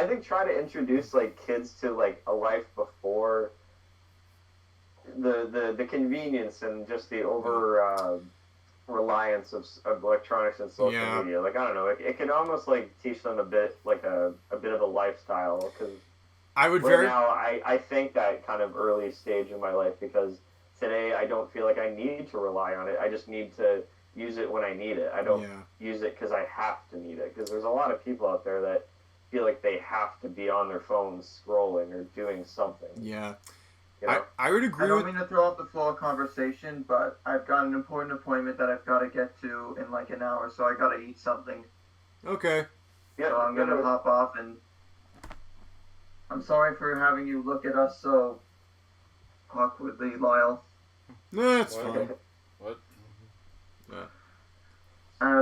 think try to introduce like kids to like a life before the convenience and just the reliance of electronics and social media. Like, I don't know, it can almost like teach them a bit of a lifestyle, because now I think that kind of early stage in my life, because today I don't feel like I need to rely on it. I just need to use it when I need it. I don't use it because I have to need it, because there's a lot of people out there that feel like they have to be on their phones scrolling or doing something. Yeah. You know? I would agree. I don't mean to throw off the flow of conversation, but I've got an important appointment that I've got to get to in like an hour, so I got to eat something. Okay. Yeah, so I'm going to hop off, and I'm sorry for having you look at us so awkwardly, Lyle. No, it's fine. What? Yeah.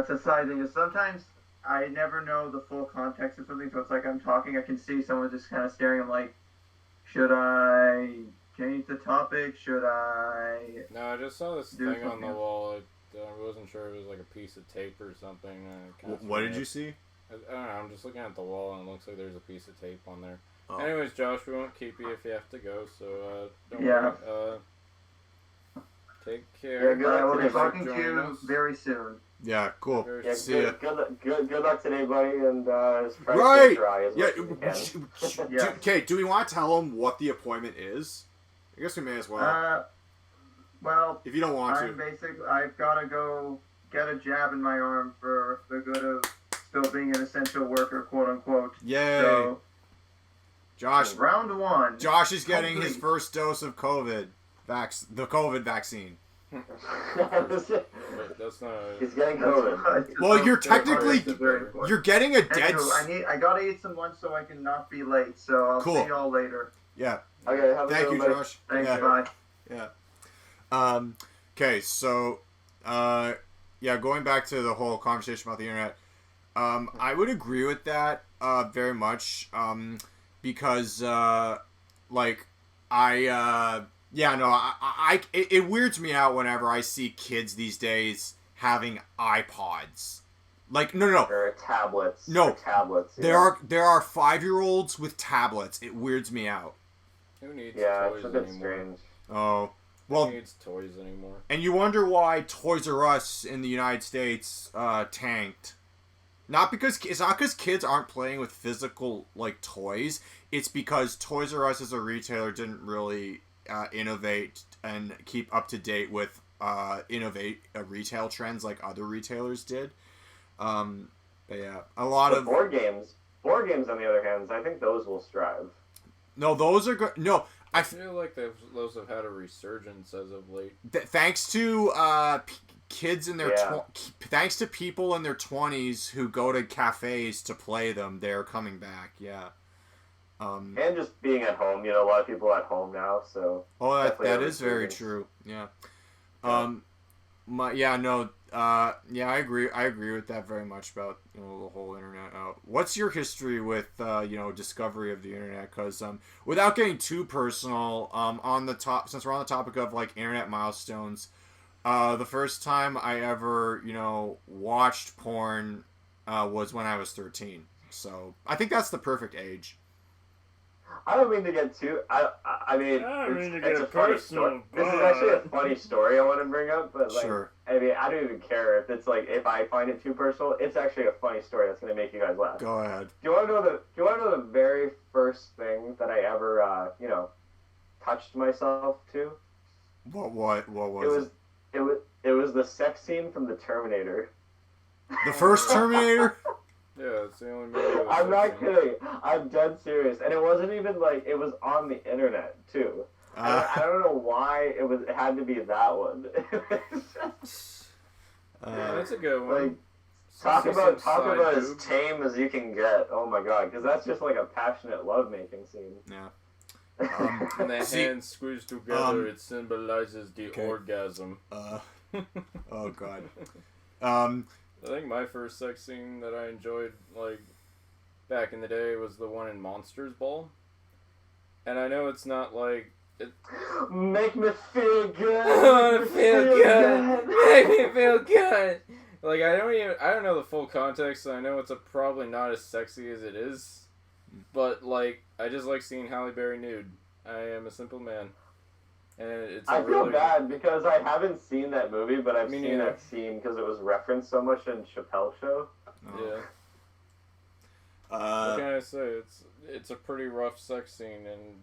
It's a side thing. Sometimes I never know the full context of something, so it's like I'm talking, I can see someone just kind of staring. I'm like, should I change the topic? Should I... No, I just saw this thing on the wall. I wasn't sure if it was like a piece of tape or something. What did you see? I don't know, I'm just looking at the wall and it looks like there's a piece of tape on there. Oh. Anyways, Josh, we won't keep you if you have to go, so don't worry. Take care. Yeah, good luck. I will be Thanks talking to you very soon. Yeah, cool. Yeah, see ya. Good luck today, buddy, and try to Right! stay dry as much as you can. Okay, do we want to tell them what the appointment is? I guess we may as well. Well, if you don't want to. I've got to go get a jab in my arm for the good of still being an essential worker, quote unquote. Yay! So, Josh. Round 1. Josh is getting his first dose of the COVID vaccine. That's not. He's getting COVID. Well, you're technically you're getting a dead. I gotta eat some lunch so I can not be late. So I'll see y'all later. Yeah. Okay. Have Thank you, Josh. Thanks. Bye. Yeah. Okay. So, going back to the whole conversation about the internet, I would agree with that very much because it weirds me out whenever I see kids these days having iPods. Like, no. Or tablets. No. Or tablets. There are 5-year-olds with tablets. It weirds me out. Who needs toys it's a bit anymore? Strange. Oh. Well, Who needs toys anymore? And you wonder why Toys R Us in the United States tanked. It's not because kids aren't playing with physical toys. It's because Toys R Us as a retailer didn't really innovate and keep up to date with retail trends like other retailers did. But yeah, a lot of board games. Board games, on the other hand, I think those will strive. No, those are good. No, I feel like those have had a resurgence as of late. Thanks to kids in their thanks to people in their 20s who go to cafes to play them, they're coming back. Yeah. And just being at home, a lot of people at home now, so. Oh, that is very true. Yeah. I agree with that very much about the whole internet. What's your history with discovery of the internet? Because without getting too personal, since we're on the topic of internet milestones, the first time I ever watched porn was when I was 13. So I think that's the perfect age. I don't mean to get too. I mean, it's a funny story. This is actually a funny story I want to bring up, but sure. I mean, I don't even care if it's if I find it too personal. It's actually a funny story that's going to make you guys laugh. Go ahead. Do you want to know the very first thing that I ever touched myself to? What was it? It was the sex scene from the Terminator. The first Terminator. Yeah, it's the only movie. I'm not kidding. I'm dead serious, and it wasn't even it was on the internet too. I don't know why it had to be that one. That's a good one. Talk about as tame as you can get. Oh my god, because that's just a passionate lovemaking scene. Yeah. And the hands squeezed together, it symbolizes the orgasm. Oh god. I think my first sex scene that I enjoyed, back in the day, was the one in Monsters Ball. And I know it's not Make me feel good. I want to feel good. Make me feel good. I don't know the full context, so I know it's probably not as sexy as it is. But, I just like seeing Halle Berry nude. I am a simple man. And I feel bad because I haven't seen that movie, but I've seen that scene because it was referenced so much in Chappelle's show. Oh. Yeah. What can I say? It's a pretty rough sex scene, and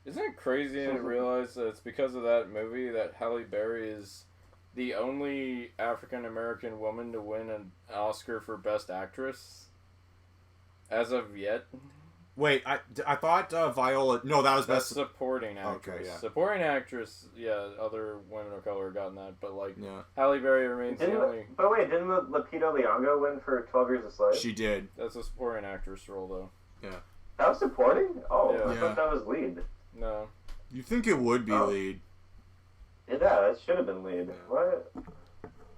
isn't it crazy to realize that it's because of that movie that Halle Berry is the only African American woman to win an Oscar for Best Actress as of yet? Wait, I thought Viola. No, that was Best Supporting Actress. Okay, yeah. Supporting Actress, yeah, other women of color gotten that, but Halle Berry remains the only. But wait, didn't Lupita Nyong'o win for 12 Years a Slave? She did. That's a supporting actress role, though. Yeah. That was supporting? Oh, yeah. I thought that was lead. No. You think it would be lead? Yeah, that should have been lead. Yeah. What?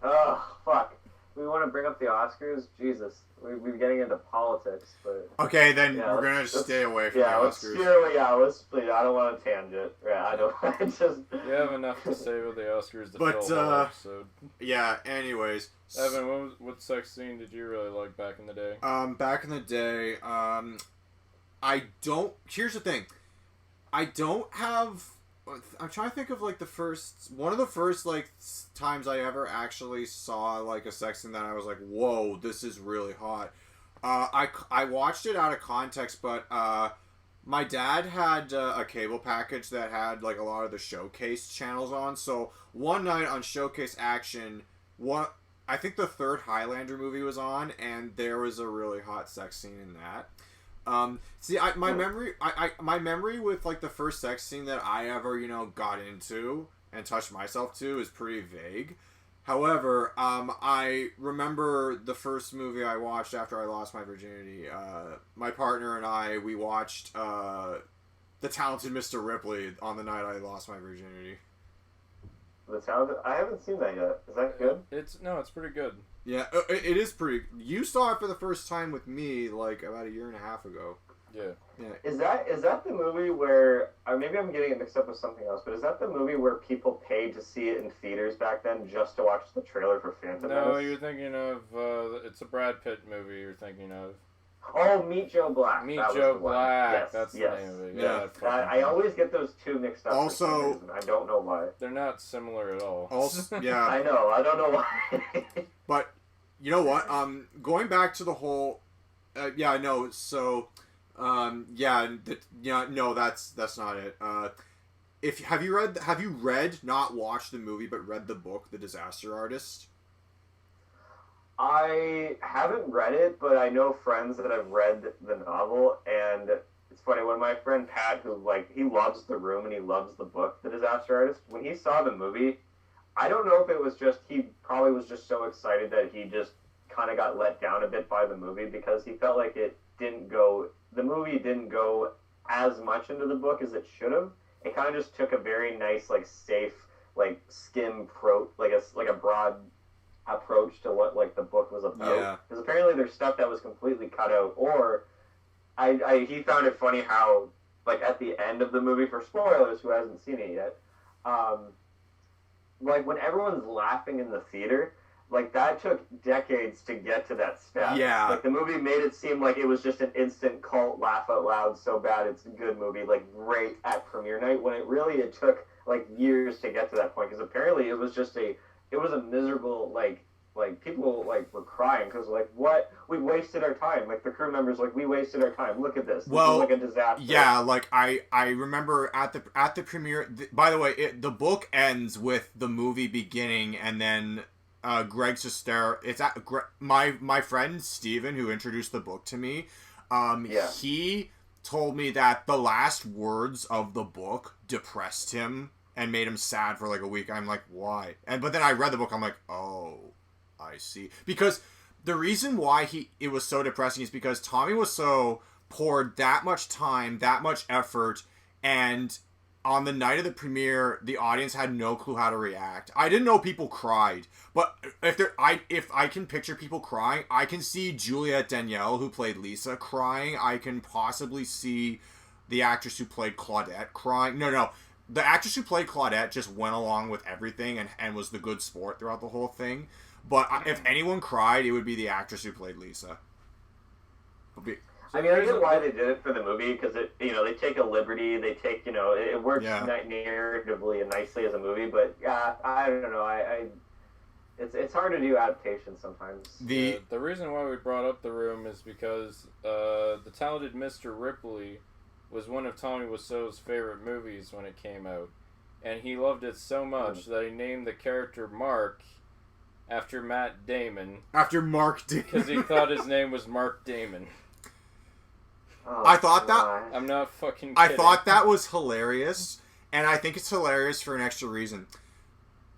Oh, fuck. We want to bring up the Oscars? Jesus. We're getting into politics, but... Okay, then we're going to stay away from the Oscars. Please, I don't want a tangent. Yeah, I don't... I just... You have enough to say with the Oscars to fill the episode. Yeah, anyways. Evan, what sex scene did you really like back in the day? Back in the day, I don't... Here's the thing. I don't have... I'm trying to think of, like, one of the first, like, times I ever actually saw, like, a sex scene that I was like, whoa, this is really hot. I watched it out of context, but, my dad had a cable package that had, like, a lot of the Showcase channels on, so one night on Showcase Action, I think the third Highlander movie was on, and there was a really hot sex scene in that. My memory with, like, the first sex scene that I ever, got into and touched myself to is pretty vague. However, I remember the first movie I watched after I lost my virginity. My partner and I, we watched, The Talented Mr. Ripley on the night I lost my virginity. I haven't seen that yet. Is that good? It's pretty good. Yeah, it is pretty... You saw it for the first time with me, like, about a year and a half ago. Yeah. Is that the movie where... maybe I'm getting it mixed up with something else, but is that the movie where people paid to see it in theaters back then just to watch the trailer for Phantom Menace? No, you're thinking of... it's a Brad Pitt movie you're thinking of. Oh, Meet Joe Black. Meet Joe Black. Yes, that's the name of it. Yeah. I always get those two mixed up. Also, for some reason. I don't know why. They're not similar at all. Also, yeah. I know. I don't know why. But you know what? Going back to the whole, yeah, I know. So, no, that's not it. Have you read, not watched the movie, but read the book, The Disaster Artist? I haven't read it, but I know friends that have read the novel, and it's funny, when my friend Pat, who, like, he loves The Room and he loves the book, The Disaster Artist, when he saw the movie, I don't know if it was just, he probably was just so excited that he just kind of got let down a bit by the movie, because he felt like the movie didn't go as much into the book as it should have. It kind of just took a very nice, like, safe, like, like a broad approach to what, like, the book was about. Yeah. Because apparently there's stuff that was completely cut out, or he found it funny how, like, at the end of the movie, for spoilers, who hasn't seen it yet, like, when everyone's laughing in the theater, like, that took decades to get to that step. Yeah. Like, the movie made it seem like it was just an instant cult laugh out loud, so bad it's a good movie, like, great at premiere night, when it took, like, years to get to that point, because apparently it was a miserable, like people, like, were crying because, like, what? We wasted our time. Like, the crew members, like, we wasted our time. Look at this. This is like a disaster. Yeah, like, I remember at the premiere, by the way, the book ends with the movie beginning, and then Greg Sestero, my friend Steven, who introduced the book to me, he told me that the last words of the book depressed him and made him sad for, like, a week. I'm like, why? But then I read the book, I'm like, oh, I see. Because the reason why it was so depressing is because Tommy Wiseau poured that much time, that much effort, and on the night of the premiere, the audience had no clue how to react. I didn't know people cried, but if I can picture people crying, I can see Juliette Danielle, who played Lisa, crying. I can possibly see the actress who played Claudette crying. No. The actress who played Claudette just went along with everything and was the good sport throughout the whole thing. But if anyone cried, it would be the actress who played Lisa. I mean, I get why they did it for the movie, because they take a liberty, they take, it works narratively and nicely as a movie, but I don't know, it's hard to do adaptations sometimes. The reason why we brought up The Room is because The Talented Mr. Ripley was one of Tommy Wiseau's favorite movies when it came out, and he loved it so much that he named the character Mark after Matt Damon. After Mark Damon. Because he thought his name was Mark Damon. Oh, I thought that... I'm not fucking kidding. I thought that was hilarious, and I think it's hilarious for an extra reason.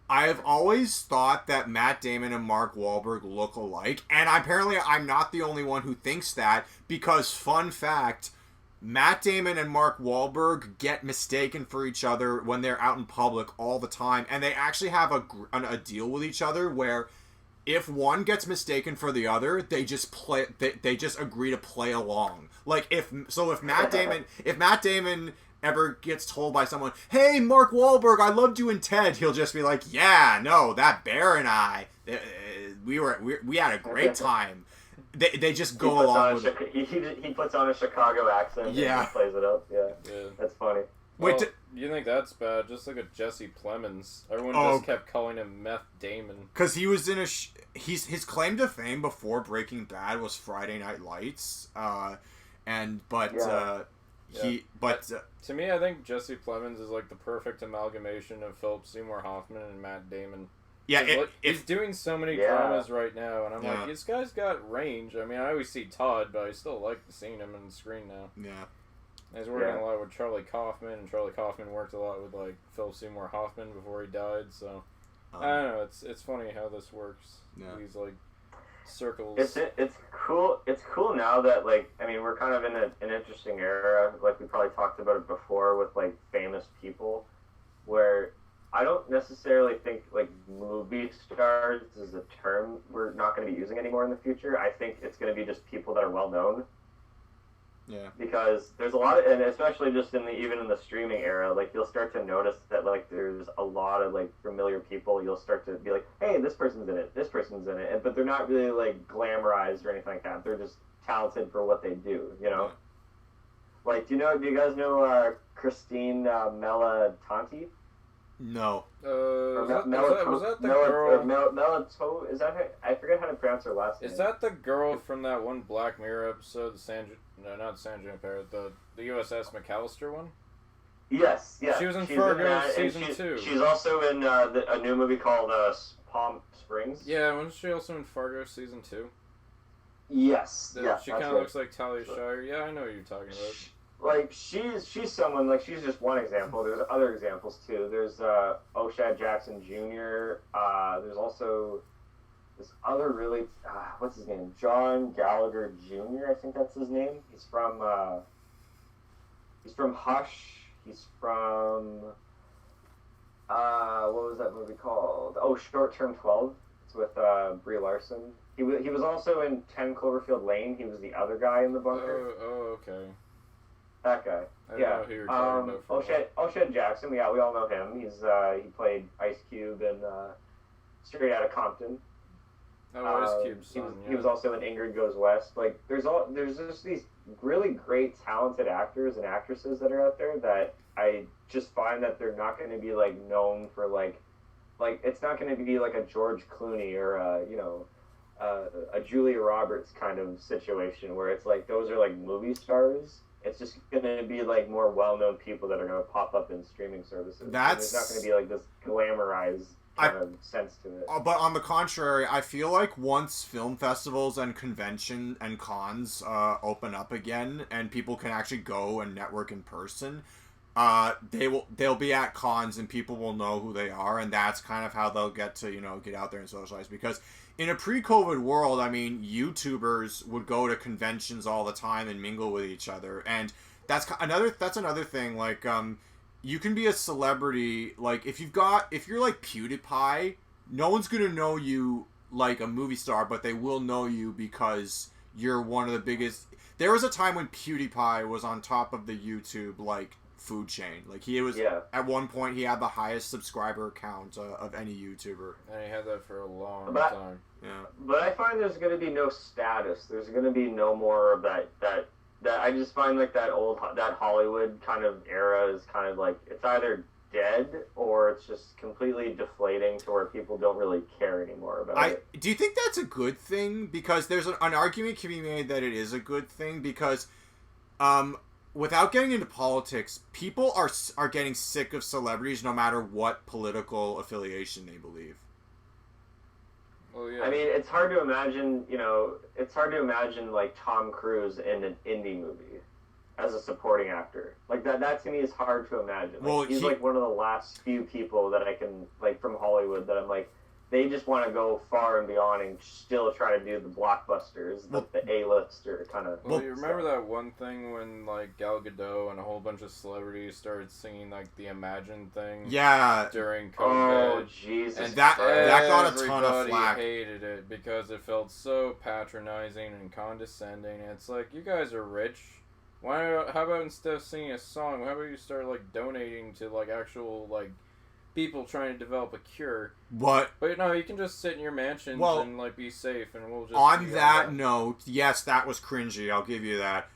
I have always thought that Matt Damon and Mark Wahlberg look alike, and apparently I'm not the only one who thinks that, because, fun fact, Matt Damon and Mark Wahlberg get mistaken for each other when they're out in public all the time, and they actually have a deal with each other where if one gets mistaken for the other, they just agree to play along. Like if Matt Damon ever gets told by someone, "Hey, Mark Wahlberg, I loved you in Ted," he'll just be like, "Yeah, no, that bear and I, we had a great time." They just go along with it. He puts on a Chicago accent and just plays it up. Yeah. That's funny. Well, you think that's bad? Just look at Jesse Plemons. Everyone just kept calling him Meth Damon. Because he was in his claim to fame before Breaking Bad was Friday Night Lights. To me, I think Jesse Plemons is like the perfect amalgamation of Philip Seymour Hoffman and Matt Damon. Yeah, he's doing so many dramas right now, and I'm like, this guy's got range. I mean, I always see Todd, but I still like seeing him on the screen now. Yeah. He's working a lot with Charlie Kaufman, and Charlie Kaufman worked a lot with like Philip Seymour Hoffman before he died. So I don't know. It's funny how this works. Yeah. These like circles. It's cool. It's cool now that we're kind of in an interesting era. Like we probably talked about it before with like famous people, where I don't necessarily think like movie stars is a term we're not going to be using anymore in the future. I think it's going to be just people that are well known. Yeah. Because there's a lot of, and especially just even in the streaming era, like you'll start to notice that like there's a lot of like familiar people. You'll start to be like, hey, this person's in it, but they're not really like glamorized or anything like that. They're just talented for what they do, Yeah. Like, do you guys know Christine Militanti? No. Was that the girl? Is that her? I forget how to pronounce her last name. Is that the girl from that one Black Mirror episode? Not San Junipero, the USS McAllister one? Yes, yeah. She was in Fargo season 2. She's also in a new movie called Palm Springs. Yeah, wasn't she also in Fargo season 2? Yes. She kind of looks like Talia Shire. Yeah, I know what you're talking about. Like, she's someone, like, she's just one example. There's other examples, too. There's O'Shad Jackson Jr. There's also this other really, what's his name? John Gallagher Jr., I think that's his name. He's from Hush. He's from, what was that movie called? Oh, Short Term 12. It's with Brie Larson. He was also in 10 Cloverfield Lane. He was the other guy in the bunker. Oh, okay. That guy. I don't know who you're talking about. O'Shea Jackson. Yeah, we all know him. He played Ice Cube in Straight Outta Compton. Oh, Ice Cube's son. He was also in Ingrid Goes West. Like, there's just these really great, talented actors and actresses that are out there that I just find that they're not going to be like known for like it's not going to be like a George Clooney or a Julia Roberts kind of situation where it's like those are like movie stars. It's just going to be like more well-known people that are going to pop up in streaming services. There's not going to be like this glamorized kind of sense to it. But on the contrary, I feel like once film festivals and convention and cons open up again and people can actually go and network in person, they'll be at cons and people will know who they are, and that's kind of how they'll get to get out there and socialize. Because in a pre-COVID world, I mean, YouTubers would go to conventions all the time and mingle with each other, and that's another thing. Like, you can be a celebrity. Like, if you're like PewDiePie, no one's gonna know you like a movie star, but they will know you because you're one of the biggest. There was a time when PewDiePie was on top of the YouTube like food chain. Like, he was at one point he had the highest subscriber count of any YouTuber, and he had that for a long time. Yeah, but I find there's going to be no status. There's going to be no more of that that I just find like that Hollywood kind of era is kind of like it's either dead or it's just completely deflating to where people don't really care anymore about it. Do you think that's a good thing? Because there's an argument can be made that it is a good thing because without getting into politics, people are getting sick of celebrities no matter what political affiliation they believe. Well, yeah. I mean, it's hard to imagine, like Tom Cruise in an indie movie as a supporting actor. Like that to me is hard to imagine. Like, well, he's like one of the last few people that I can, like, from Hollywood that I'm like, they just want to go far and beyond and still try to do the blockbusters, the A-lister kind of. Well, you remember that one thing when like Gal Gadot and a whole bunch of celebrities started singing like the Imagine thing? Yeah. During COVID. Oh Jesus! And that got a ton of flack. Everybody hated it because it felt so patronizing and condescending. And it's like, you guys are rich. How about instead of singing a song, how about you start like donating to like actual like people trying to develop a cure? What? But no, you can just sit in your mansions and like be safe, and we'll just. On that note, yes, that was cringy. I'll give you that.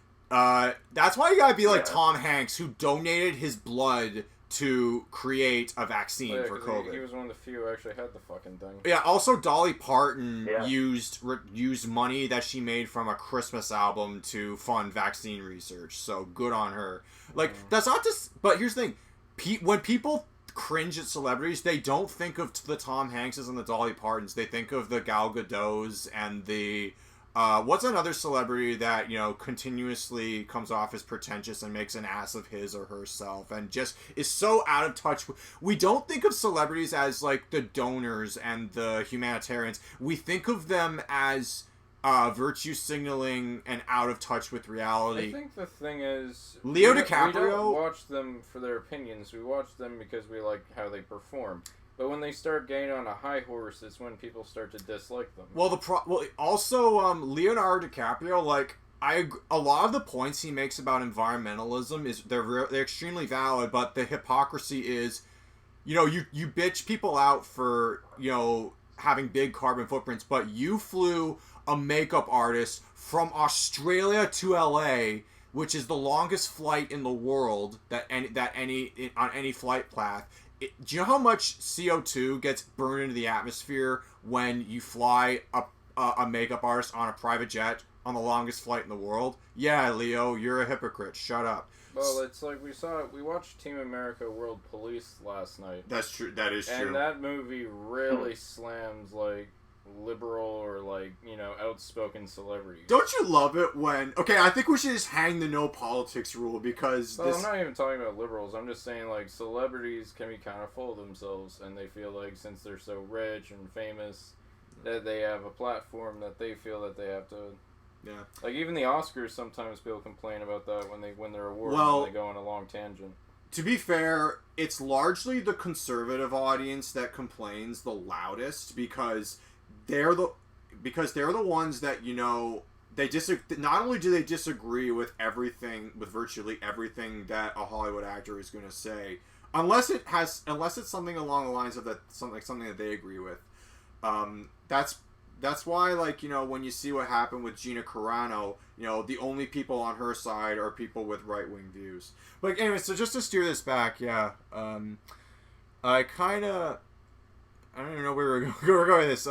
That's why you gotta be like Tom Hanks, who donated his blood to create a vaccine for COVID. He was one of the few who actually had the fucking thing. Yeah. Also, Dolly Parton used money that she made from a Christmas album to fund vaccine research. So good on her. Like that's not just. But here's the thing: when people cringe at celebrities, they don't think of the Tom Hankses and the Dolly Partons. They think of the Gal Gadots and the what's another celebrity that, you know, continuously comes off as pretentious and makes an ass of his or herself and just is so out of touch. We don't think of celebrities as like the donors and the humanitarians. We think of them as virtue signaling and out of touch with reality. I think the thing is, Leo we DiCaprio. don't watch them for their opinions. We watch them because we like how they perform. But when they start getting on a high horse, it's when people start to dislike them. Well, also Leonardo DiCaprio, like a lot of the points he makes about environmentalism is they're extremely valid, but the hypocrisy is, you know, you bitch people out for, you know, having big carbon footprints, but you flew a makeup artist from Australia to LA, which is the longest flight in the world on any flight path. Do you know how much CO2 gets burned into the atmosphere when you fly a makeup artist on a private jet on the longest flight in the world? Yeah, Leo, you're a hypocrite. Shut up. Well, it's like we watched Team America World Police last night. That's true. That is true. And that movie really slams like liberal or like, you know, outspoken celebrities. Don't you love it when... Okay, I think we should just hang the no politics rule because I'm not even talking about liberals. I'm just saying like celebrities can be kind of full of themselves and they feel like since they're so rich and famous that they have a platform that they feel that they have to... Yeah. Like even the Oscars, sometimes people complain about that when they win their awards and they go on a long tangent. To be fair, it's largely the conservative audience that complains the loudest because they're the ones that, you know, they not only do they disagree with virtually everything that a Hollywood actor is going to say, unless it's something along the lines of something that they agree with. That's why, like, you know, when you see what happened with Gina Carano, you know, the only people on her side are people with right-wing views. But anyway, so just to steer this back, I don't even know where we're going with this.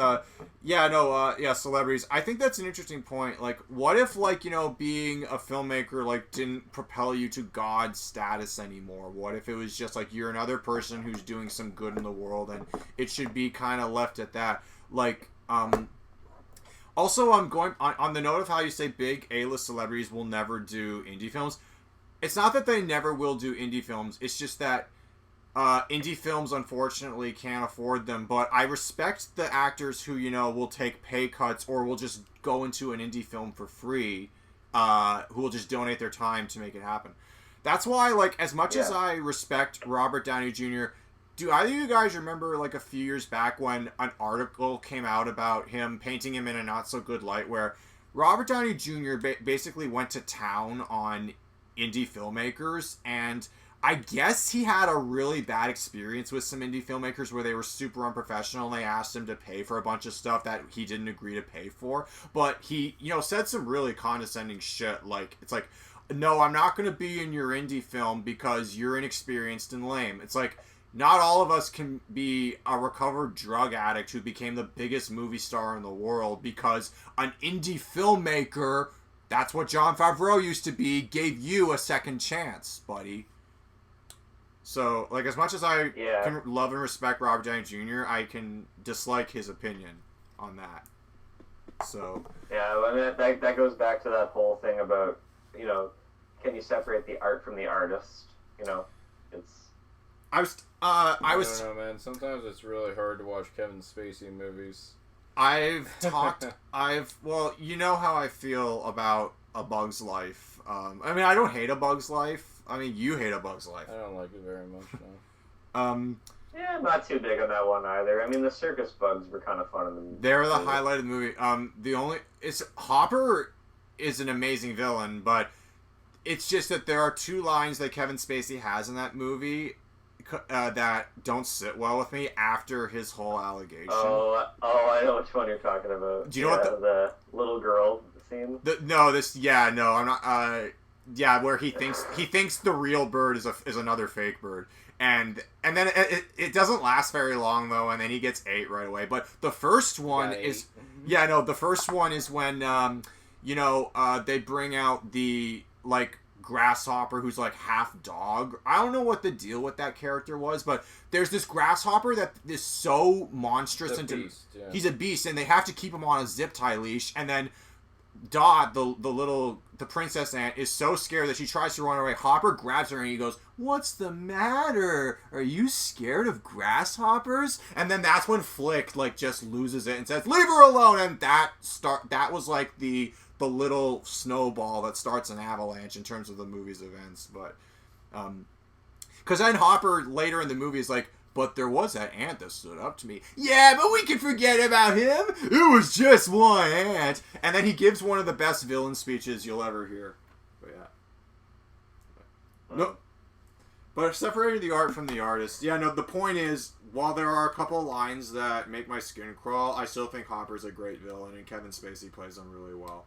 Celebrities. I think that's an interesting point. Like, what if, like, you know, being a filmmaker, like, didn't propel you to God status anymore? What if it was just, like, you're another person who's doing some good in the world and it should be kind of left at that? Like, also, I'm going on the note of how you say big A-list celebrities will never do indie films. It's not that they never will do indie films. It's just that indie films, unfortunately, can't afford them. But I respect the actors who, you know, will take pay cuts or will just go into an indie film for free, who will just donate their time to make it happen. That's why, like, as much as I respect Robert Downey Jr., do either of you guys remember, like, a few years back when an article came out about him, painting him in a not-so-good light, where Robert Downey Jr. basically went to town on indie filmmakers, and I guess he had a really bad experience with some indie filmmakers where they were super unprofessional and they asked him to pay for a bunch of stuff that he didn't agree to pay for. But he, said some really condescending shit. Like, it's like, no, I'm not going to be in your indie film because you're inexperienced and lame. It's like, not all of us can be a recovered drug addict who became the biggest movie star in the world because an indie filmmaker, that's what Jon Favreau used to be, gave you a second chance, buddy. So, like, as much as I can love and respect Robert Downey Jr., I can dislike his opinion on that. So. Yeah, I mean, that goes back to that whole thing about, can you separate the art from the artist? It's. I don't know, man. Sometimes it's really hard to watch Kevin Spacey movies. Well, you know how I feel about A Bug's Life. I mean, I don't hate A Bug's Life. I mean, you hate A Bug's Life. I don't like it very much, no. Yeah, I'm not too big on that one either. I mean, the circus bugs were kind of fun in the movie. They're the highlight of the movie. Hopper is an amazing villain, but it's just that there are two lines that Kevin Spacey has in that movie that don't sit well with me after his whole allegation. Oh, I know which one you're talking about. Do you know what the little girl scene? I'm not. Where he thinks the real bird is another fake bird, and then it doesn't last very long though, and then he gets ate right away. But the first one is the first one is when they bring out the grasshopper who's like half dog. I don't know what the deal with that character was, but there's this grasshopper that is so monstrous he's a beast, and they have to keep him on a zip tie leash, and then Dot, the princess ant, is so scared that she tries to run away. Hopper grabs her and he goes, "What's the matter? Are you scared of grasshoppers?" And then that's when Flick just loses it and says, "Leave her alone!" And that was like the little snowball that starts an avalanche in terms of the movie's events. But because then Hopper later in the movie is like, "But there was that ant that stood up to me." "Yeah, but we can forget about him. It was just one ant." And then he gives one of the best villain speeches you'll ever hear. But yeah. No. But separating the art from the artist. Yeah, no, the point is, while there are a couple lines that make my skin crawl, I still think Hopper's a great villain, and Kevin Spacey plays him really well.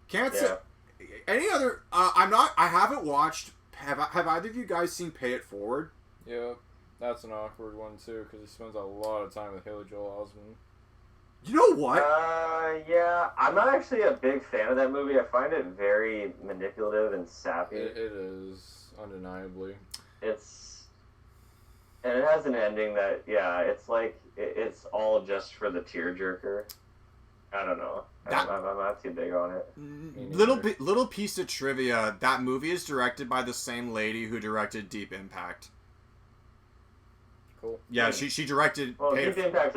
Say any other. I haven't watched. Have either of you guys seen Pay It Forward? Yeah, that's an awkward one too because he spends a lot of time with Haley Joel Osment. You know what? Yeah, I'm not actually a big fan of that movie. I find it very manipulative and sappy. It is, undeniably. And it has an ending that, it's like it's all just for the tearjerker. I don't know. I'm not too big on it. Little piece of trivia: that movie is directed by the same lady who directed Deep Impact. Cool. Yeah, she directed. Well, Deep Impact's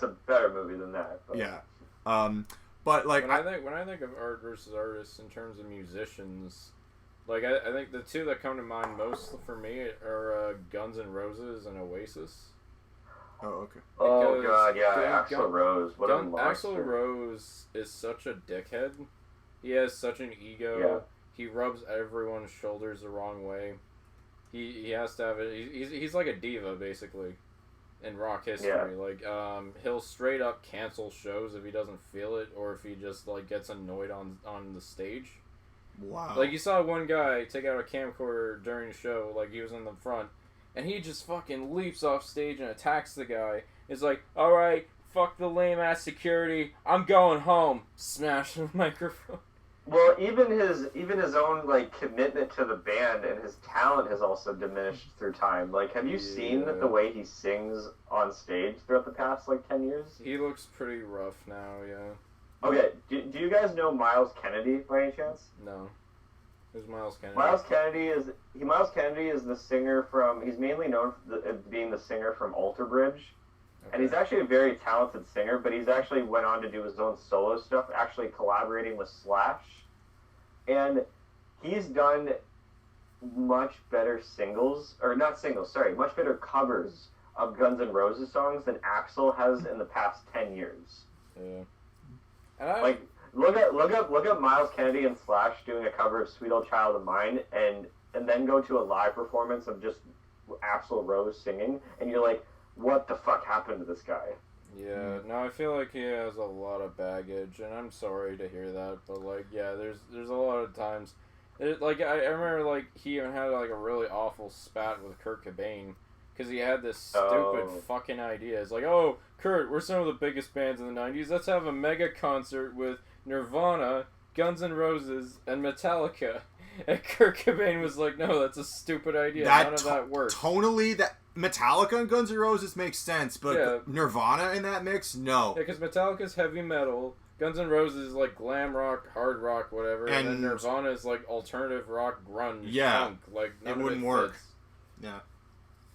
a better movie than that. But. Yeah. But when I think of art versus artists in terms of musicians, I think the two that come to mind most for me are Guns N' Roses and Oasis. Oh, okay. Oh god, yeah, Axl Rose. What a monster. Axl Rose is such a dickhead. He has such an ego. Yeah. He rubs everyone's shoulders the wrong way. He has to have it. He's like a diva basically, in rock history. Yeah. He'll straight up cancel shows if he doesn't feel it, or if he just gets annoyed on the stage. Wow. You saw one guy take out a camcorder during the show, he was in the front. And he just fucking leaps off stage and attacks the guy. It's like, "Alright, fuck the lame-ass security. I'm going home." Smash the microphone. Well, even his own, commitment to the band and his talent has also diminished through time. Have you seen the way he sings on stage throughout the past, 10 years? He looks pretty rough now, yeah. Okay, do you guys know Miles Kennedy, by any chance? No. Who's Miles Kennedy? Miles Kennedy is the singer from. He's mainly known for being the singer from Alter Bridge, and he's actually a very talented singer. But he's actually went on to do his own solo stuff, actually collaborating with Slash, and he's done much better much better covers of Guns N' Roses songs than Axl has in the past 10 years. Yeah. Look up Miles Kennedy and Slash doing a cover of "Sweet Old Child of Mine," and then go to a live performance of just Axl Rose singing, and you're like, what the fuck happened to this guy? Yeah, no, I feel like he has a lot of baggage, and I'm sorry to hear that, but like, yeah, there's a lot of times, like I remember like he even had like a really awful spat with Kurt Cobain. Because he had this stupid fucking idea. It's like, oh, Kurt, we're some of the biggest bands in the 90s. Let's have a mega concert with Nirvana, Guns N' Roses, and Metallica. And Kurt Cobain was like, no, that's a stupid idea. None of that works. Tonally, that Metallica and Guns N' Roses makes sense, but Nirvana in that mix, no. Yeah, because Metallica's heavy metal, Guns N' Roses is like glam rock, hard rock, whatever, and then Nirvana is like alternative rock, grunge, punk. Like, none it wouldn't work. Yeah.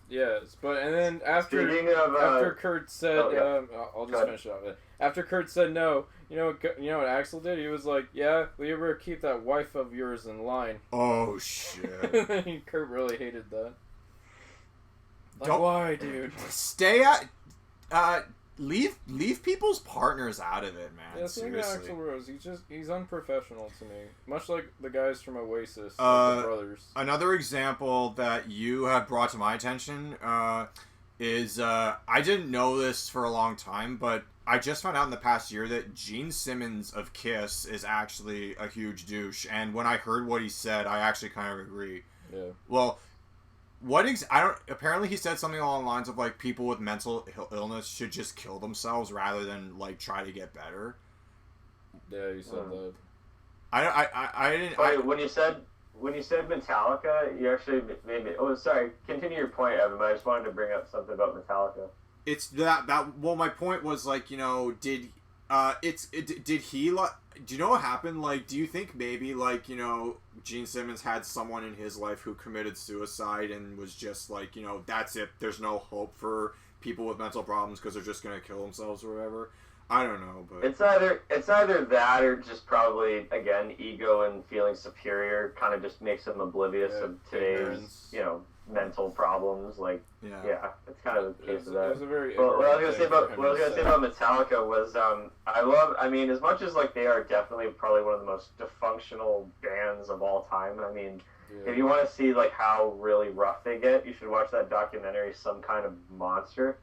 Yes, but and then after Kurt said, I'll just finish it off. After Kurt said no, you know what Axl did? He was like, "Yeah, will you ever keep that wife of yours in line?" Oh shit! Kurt really hated that. Like, why, dude? Stay at. Leave people's partners out of it, man. Yeah, seriously. Axl Rose, he's unprofessional to me. Much like the guys from Oasis, like the brothers. Another example that you have brought to my attention is I didn't know this for a long time, but I just found out in the past year that Gene Simmons of Kiss is actually a huge douche. And when I heard what he said, I actually kind of agree. Yeah. Well. Apparently he said something along the lines of like people with mental illness should just kill themselves rather than like try to get better. Yeah, you said that. I didn't. When you said Metallica, you actually made me. Oh, sorry. Continue your point, Evan. But I just wanted to bring up something about Metallica. It's that. Well, my point was like, you know, did he like? Do you know what happened? Like, do you think maybe, like, you know, Gene Simmons had someone in his life who committed suicide and was just like, you know, that's it. There's no hope for people with mental problems because they're just gonna kill themselves or whatever. I don't know, but it's either that or just probably again ego and feeling superior kind of just makes him oblivious of today's mental problems. Like it's kind of the case of that. What I was gonna say about Metallica was I mean as much as like they are definitely probably one of the most dysfunctional bands of all time. I mean if you want to see like how really rough they get, you should watch that documentary Some Kind of Monster,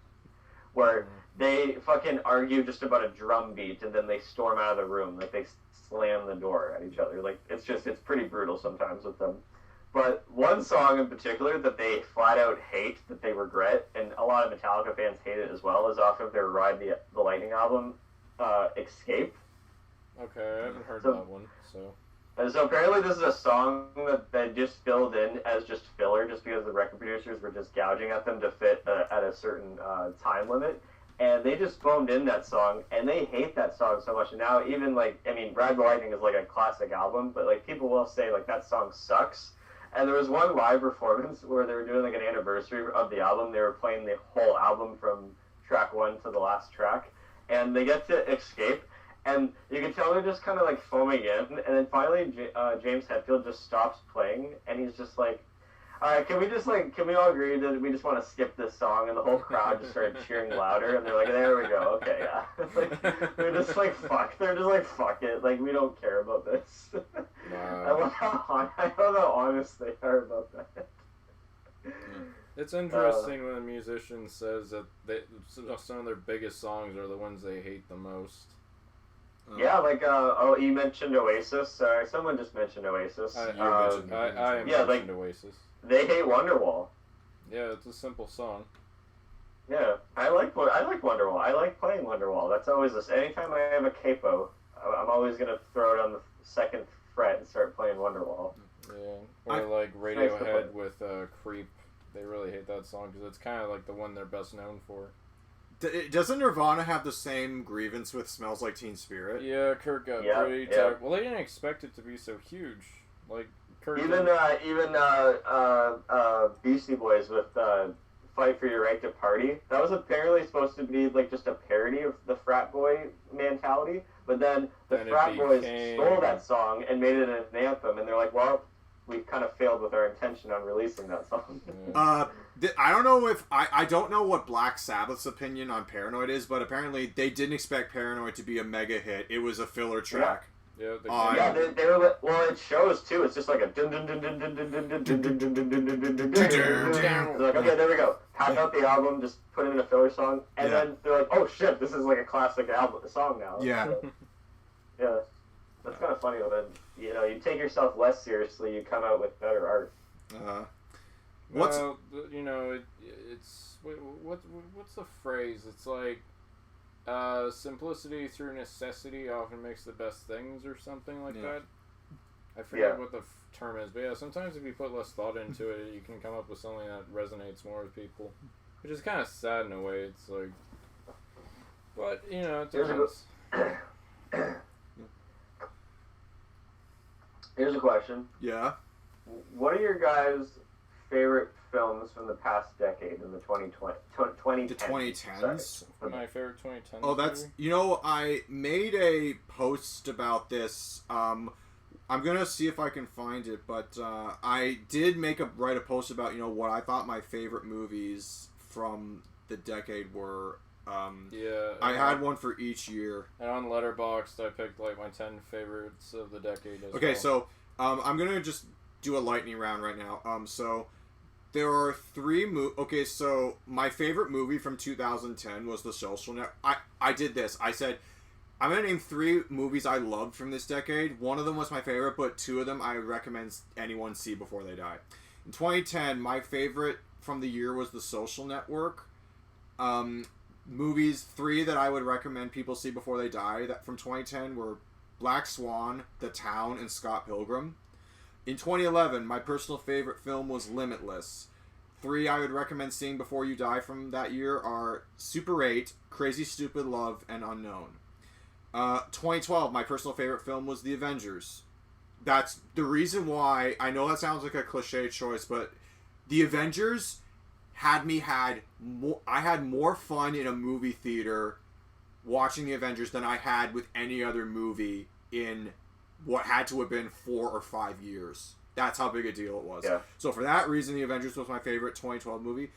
where they fucking argue just about a drum beat and then they storm out of the room. Like they slam the door at each other. Like it's pretty brutal sometimes with them. But one song in particular that they flat out hate, that they regret, and a lot of Metallica fans hate it as well, is off of their Ride the Lightning album, Escape. Okay, I haven't heard that one, so... So apparently this is a song that they just filled in as just filler, just because the record producers were just gouging at them to fit at a certain time limit. And they just phoned in that song, and they hate that song so much. And now even, like, I mean, Ride the Lightning is, like, a classic album, but, like, people will say, like, that song sucks. And there was one live performance where they were doing, like, an anniversary of the album. They were playing the whole album from track 1 to the last track. And they get to Escape, and you can tell they're just kind of, like, foaming in. And then finally, James Hetfield just stops playing, and he's just like, all right, can we all agree that we just want to skip this song? And the whole crowd just started cheering louder, and they're like, there we go, okay, yeah. Like, they're just like, fuck it, like, we don't care about this. Wow. I love how honest they are about that. It's interesting when a musician says that some of their biggest songs are the ones they hate the most. Yeah, like, you mentioned Oasis. Someone just mentioned Oasis. I mentioned Oasis. They hate Wonderwall. Yeah, it's a simple song. Yeah, I like Wonderwall. I like playing Wonderwall. That's always this. Anytime I have a capo, I'm always gonna throw it on the second fret and start playing Wonderwall. Yeah, or like Radiohead with Creep. They really hate that song because it's kind of like the one they're best known for. Doesn't Nirvana have the same grievance with Smells Like Teen Spirit? Yeah, Kurt got pretty tired. Well, they didn't expect it to be so huge. Like Kurt even Beastie Boys with Fight for Your Right to Party. That was apparently supposed to be like just a parody of the frat boy mentality, but then the frat boys stole that song and made it an anthem, and they're like, well, we kind of failed with our intention on releasing that song. I don't know if I don't know what Black Sabbath's opinion on Paranoid is, but apparently they didn't expect Paranoid to be a mega hit. It was a filler track. Yeah, they were like, well, it shows too. It's just like a dun dun dun dun dun dun dun dun dun dun dun dun dun dun. Like, okay, there we go. Pack out the album, just put it in a filler song, and then they're like, oh shit, this is like a classic album, song now. Yeah. So, yeah, that's kind of funny. When you take yourself less seriously, you come out with better art. Well, it's what's the phrase? It's like. Simplicity through necessity often makes the best things, or something like that. I forget what the term is, but sometimes if you put less thought into it, you can come up with something that resonates more with people, which is kind of sad in a way. It's like, but it depends. Here's a question. Yeah. What are your guys' favorite films from the past decade in the 2010s? The 2010s? My favorite 2010s. Oh, that's... I made a post about this. I'm going to see if I can find it, but I did write a post about, what I thought my favorite movies from the decade were. I had one for each year. And on Letterboxd, I picked, my 10 favorites of the decade as okay, well. So I'm going to just do a lightning round right now. So... There are 3 Okay, so my favorite movie from 2010 was The Social Network. I did this. I said, I'm going to name 3 movies I loved from this decade. One of them was my favorite, but 2 of them I recommend anyone see before they die. In 2010, my favorite from the year was The Social Network. Movies 3 that I would recommend people see before they die that from 2010 were Black Swan, The Town, and Scott Pilgrim. In 2011, my personal favorite film was Limitless. 3 I would recommend seeing before you die from that year are Super 8, Crazy Stupid Love, and Unknown. 2012, my personal favorite film was The Avengers. That's the reason why, I know that sounds like a cliche choice, but The Avengers I had more fun in a movie theater watching The Avengers than I had with any other movie in what had to have been 4 or 5 years. That's how big a deal it was. Yeah. So for that reason, The Avengers was my favorite 2012 movie.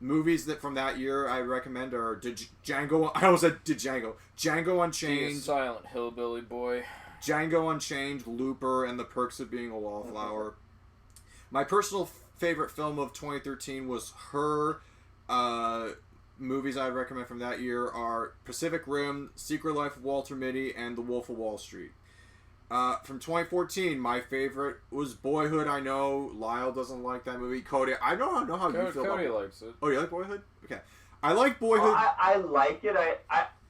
Movies that from that year I recommend are Django. I almost said Django. Django Unchained. The Silent Hillbilly Boy. Django Unchained, Looper, and The Perks of Being a Wallflower. My personal favorite film of 2013 was Her. Movies I'd recommend from that year are Pacific Rim, Secret Life of Walter Mitty, and The Wolf of Wall Street. From 2014, my favorite was Boyhood. I know Lyle doesn't like that movie. Cody, I don't know how you feel Cody about it. likes it. Oh, you like Boyhood? Okay. I like Boyhood. I like it.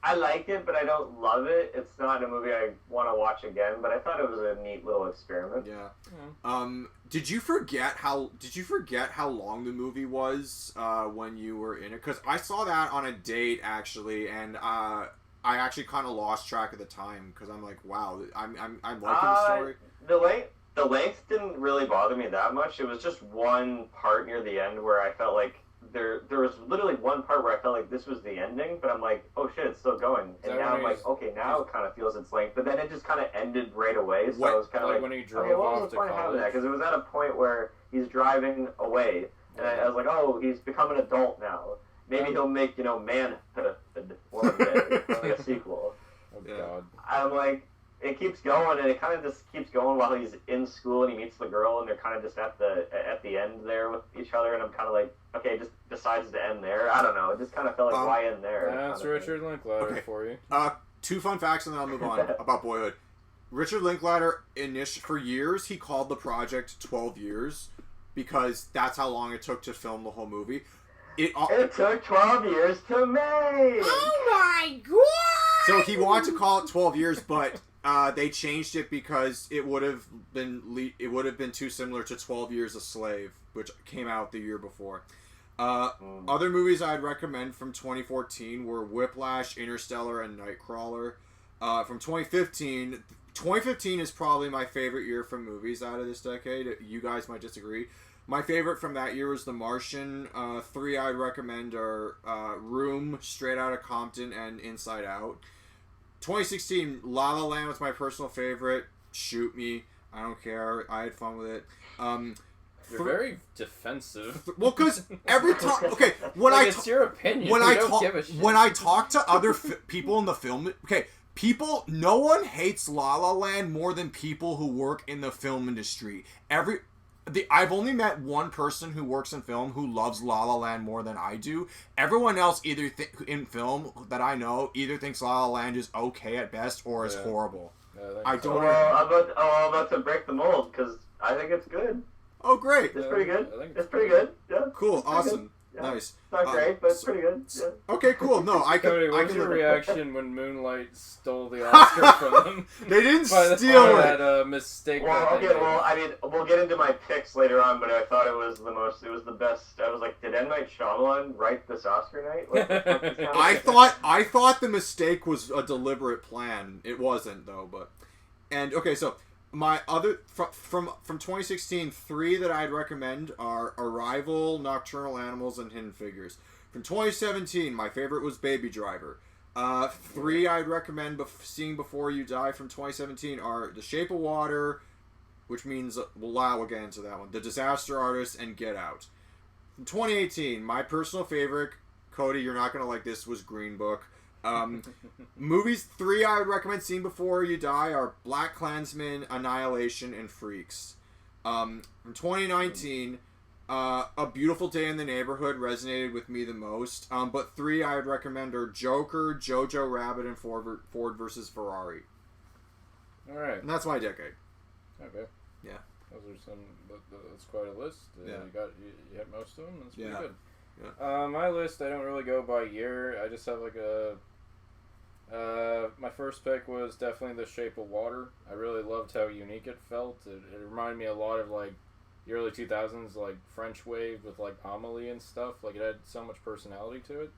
I like it, but I don't love it. It's not a movie I want to watch again, but I thought it was a neat little experiment. Yeah. Did you forget how long the movie was when you were in it? Because I saw that on a date, actually, and I actually kind of lost track of the time because I'm like, wow, I'm liking the story. The length didn't really bother me that much. It was just one part near the end where I felt like there was literally one part where I felt like this was the ending, but I'm like, oh shit, it's still going. And now I'm like, okay, now it kind of feels its length. But then it just kind of ended right away. So I was kind of like, when he drove okay, what off was the to point of having college? that? Because it was at a point where he's driving away, and I was like, oh, he's become an adult now. Maybe he'll make, Manhood one day, like a sequel. Oh, God. I'm like, it keeps going, and it kind of just keeps going while he's in school, and he meets the girl, and they're kind of just at the end there with each other, and I'm kind of like, okay, just decides to end there. I don't know. It just kind of felt like, why end there? That's Richard Linklater for you. 2 fun facts, and then I'll move on about Boyhood. Richard Linklater, for years, he called the project 12 years, because that's how long it took to film the whole movie. It took 12 years to make! Oh my god! So he wanted to call it 12 years, but they changed it because it would have been too similar to 12 Years a Slave, which came out the year before. Other movies I'd recommend from 2014 were Whiplash, Interstellar, and Nightcrawler. From 2015 is probably my favorite year for movies out of this decade. You guys might disagree. My favorite from that year was The Martian. 3 I'd recommend are Room, Straight Outta Compton, and Inside Out. 2016, La La Land was my personal favorite. Shoot me. I don't care. I had fun with it. You're very defensive. Well, because every time, okay, it's your opinion. When I don't give a shit. When I talk to other people in the film, okay, no one hates La La Land more than people who work in the film industry. I've only met one person who works in film who loves La La Land more than I do. Everyone else in film that I know either thinks La La Land is okay at best or is horrible. I don't. Well, I'm about to break the mold because I think it's good. Oh, great! It's pretty good. It's pretty good. Yeah. Cool. Awesome. Yeah. Nice. It's not great, but it's pretty good. Yeah. Okay, cool. No, I can. Cody, what's your reaction when Moonlight stole the Oscar from them? They didn't steal it. That mistake. Well, I mean, we'll get into my picks later on, but I thought it was the best. I was like, did M. Night Shyamalan write this Oscar night? What the fuck is happening? I thought the mistake was a deliberate plan. It wasn't though, okay, so. My other from 2016, 3 that I'd recommend are Arrival, Nocturnal Animals, and Hidden Figures. From 2017, my favorite was Baby Driver. 3 I'd recommend seeing before you die from 2017 are The Shape of Water, which means Lyle will get into that one. The Disaster Artist and Get Out. From 2018, my personal favorite, Cody, you're not gonna like this, was Green Book. Movies 3 I would recommend seeing before you die are Black Klansman, Annihilation, and Freaks. From 2019, A Beautiful Day in the Neighborhood resonated with me the most. But 3 I would recommend are Joker, Jojo Rabbit, and Ford versus Ferrari. All right, and that's my decade. Okay. Yeah. Those are some. That's quite a list. Yeah. You hit most of them. That's pretty good. Yeah. My list, I don't really go by year. I just have like my first pick was definitely The Shape of Water. I really loved how unique it felt. It reminded me a lot of like the early 2000s, like French wave with like Amelie and stuff. Like it had so much personality to it.